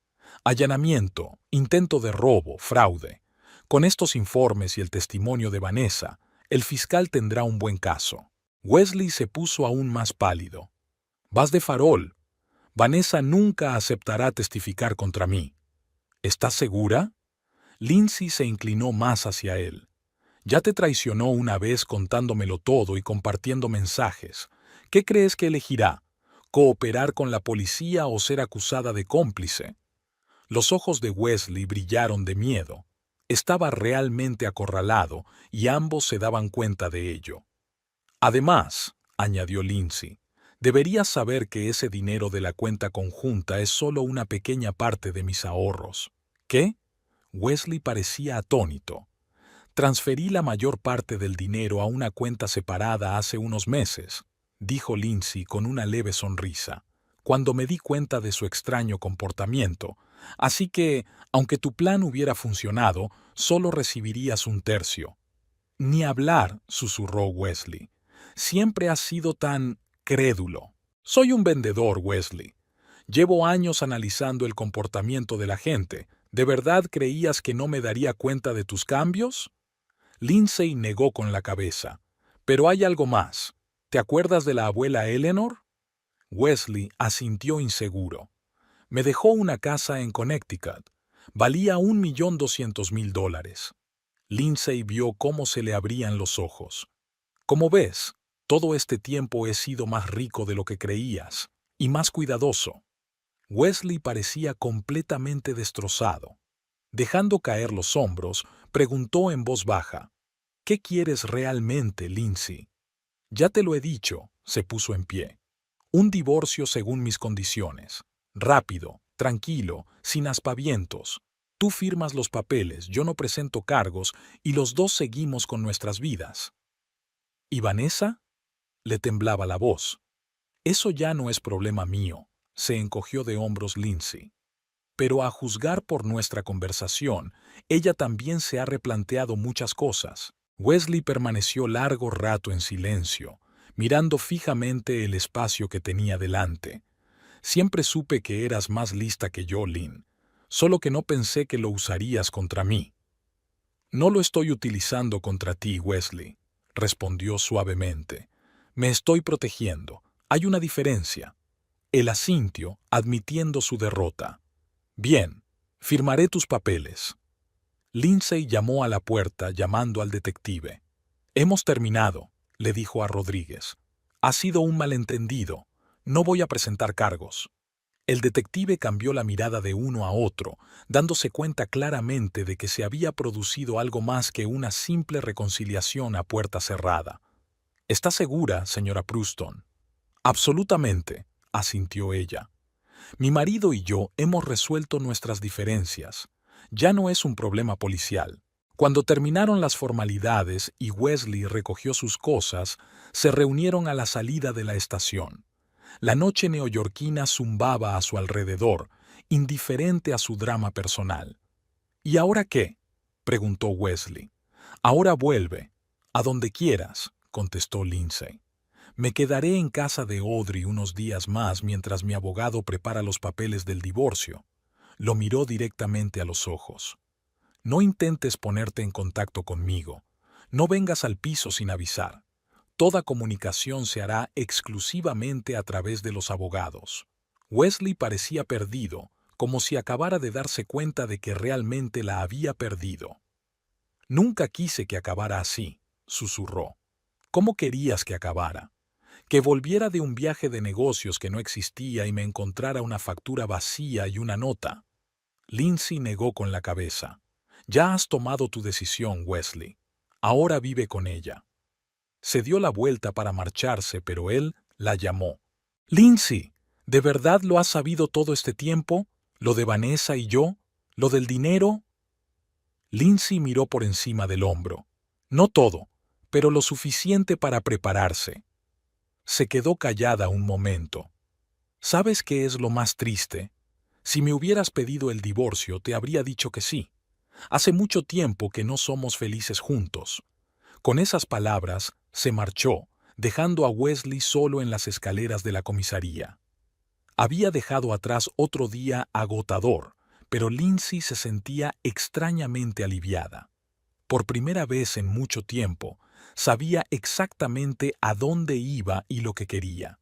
Allanamiento, intento de robo, fraude. Con estos informes y el testimonio de Vanessa, el fiscal tendrá un buen caso. Wesley se puso aún más pálido. Vas de farol. Vanessa nunca aceptará testificar contra mí. ¿Estás segura? Lindsay se inclinó más hacia él. Ya te traicionó una vez contándomelo todo y compartiendo mensajes. ¿Qué crees que elegirá? ¿Cooperar con la policía o ser acusada de cómplice? Los ojos de Wesley brillaron de miedo. Estaba realmente acorralado y ambos se daban cuenta de ello. Además, añadió Lindsay, deberías saber que ese dinero de la cuenta conjunta es solo una pequeña parte de mis ahorros. ¿Qué? Wesley parecía atónito. Transferí la mayor parte del dinero a una cuenta separada hace unos meses, dijo Lindsay con una leve sonrisa, cuando me di cuenta de su extraño comportamiento. Así que, aunque tu plan hubiera funcionado, solo recibirías un tercio. Ni hablar, susurró Wesley. Siempre has sido tan crédulo. Soy un vendedor, Wesley. Llevo años analizando el comportamiento de la gente. ¿De verdad creías que no me daría cuenta de tus cambios? Lindsay negó con la cabeza. Pero hay algo más. ¿Te acuerdas de la abuela Eleanor? Wesley asintió inseguro. Me dejó una casa en Connecticut. Valía $1.200.000. Lindsay vio cómo se le abrían los ojos. Como ves, todo este tiempo he sido más rico de lo que creías, y más cuidadoso. Wesley parecía completamente destrozado. Dejando caer los hombros, preguntó en voz baja. ¿Qué quieres realmente, Lindsay? Ya te lo he dicho, se puso en pie. Un divorcio según mis condiciones. Rápido, tranquilo, sin aspavientos. Tú firmas los papeles, yo no presento cargos y los dos seguimos con nuestras vidas. ¿Y Vanessa? Le temblaba la voz. Eso ya no es problema mío, se encogió de hombros Lindsay. Pero a juzgar por nuestra conversación, ella también se ha replanteado muchas cosas. Wesley permaneció largo rato en silencio, mirando fijamente el espacio que tenía delante. Siempre supe que eras más lista que yo, Lynn, solo que no pensé que lo usarías contra mí. No lo estoy utilizando contra ti, Wesley, respondió suavemente. Me estoy protegiendo. Hay una diferencia. Él asintió, admitiendo su derrota. Bien, firmaré tus papeles. Lindsay llamó a la puerta llamando al detective. Hemos terminado, le dijo a Rodríguez. Ha sido un malentendido. No voy a presentar cargos. El detective cambió la mirada de uno a otro, dándose cuenta claramente de que se había producido algo más que una simple reconciliación a puerta cerrada. ¿Está segura, señora Pruston? Absolutamente, asintió ella. Mi marido y yo hemos resuelto nuestras diferencias. Ya no es un problema policial. Cuando terminaron las formalidades y Wesley recogió sus cosas, se reunieron a la salida de la estación. La noche neoyorquina zumbaba a su alrededor, indiferente a su drama personal. ¿Y ahora qué?, preguntó Wesley. Ahora vuelve. A donde quieras, contestó Lindsay. Me quedaré en casa de Audrey unos días más mientras mi abogado prepara los papeles del divorcio. Lo miró directamente a los ojos. No intentes ponerte en contacto conmigo. No vengas al piso sin avisar. Toda comunicación se hará exclusivamente a través de los abogados. Wesley parecía perdido, como si acabara de darse cuenta de que realmente la había perdido. Nunca quise que acabara así, susurró. ¿Cómo querías que acabara? Que volviera de un viaje de negocios que no existía y me encontrara una factura vacía y una nota. Lindsay negó con la cabeza. Ya has tomado tu decisión, Wesley. Ahora vive con ella. Se dio la vuelta para marcharse, pero él la llamó. Lindsay, ¿de verdad lo has sabido todo este tiempo? ¿Lo de Vanessa y yo? ¿Lo del dinero? Lindsay miró por encima del hombro. No todo, pero lo suficiente para prepararse. Se quedó callada un momento. ¿Sabes qué es lo más triste? Si me hubieras pedido el divorcio, te habría dicho que sí. Hace mucho tiempo que no somos felices juntos. Con esas palabras, se marchó, dejando a Wesley solo en las escaleras de la comisaría. Había dejado atrás otro día agotador, pero Lindsay se sentía extrañamente aliviada. Por primera vez en mucho tiempo, sabía exactamente a dónde iba y lo que quería.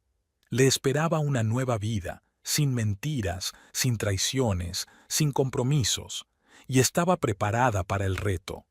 Le esperaba una nueva vida, sin mentiras, sin traiciones, sin compromisos, y estaba preparada para el reto.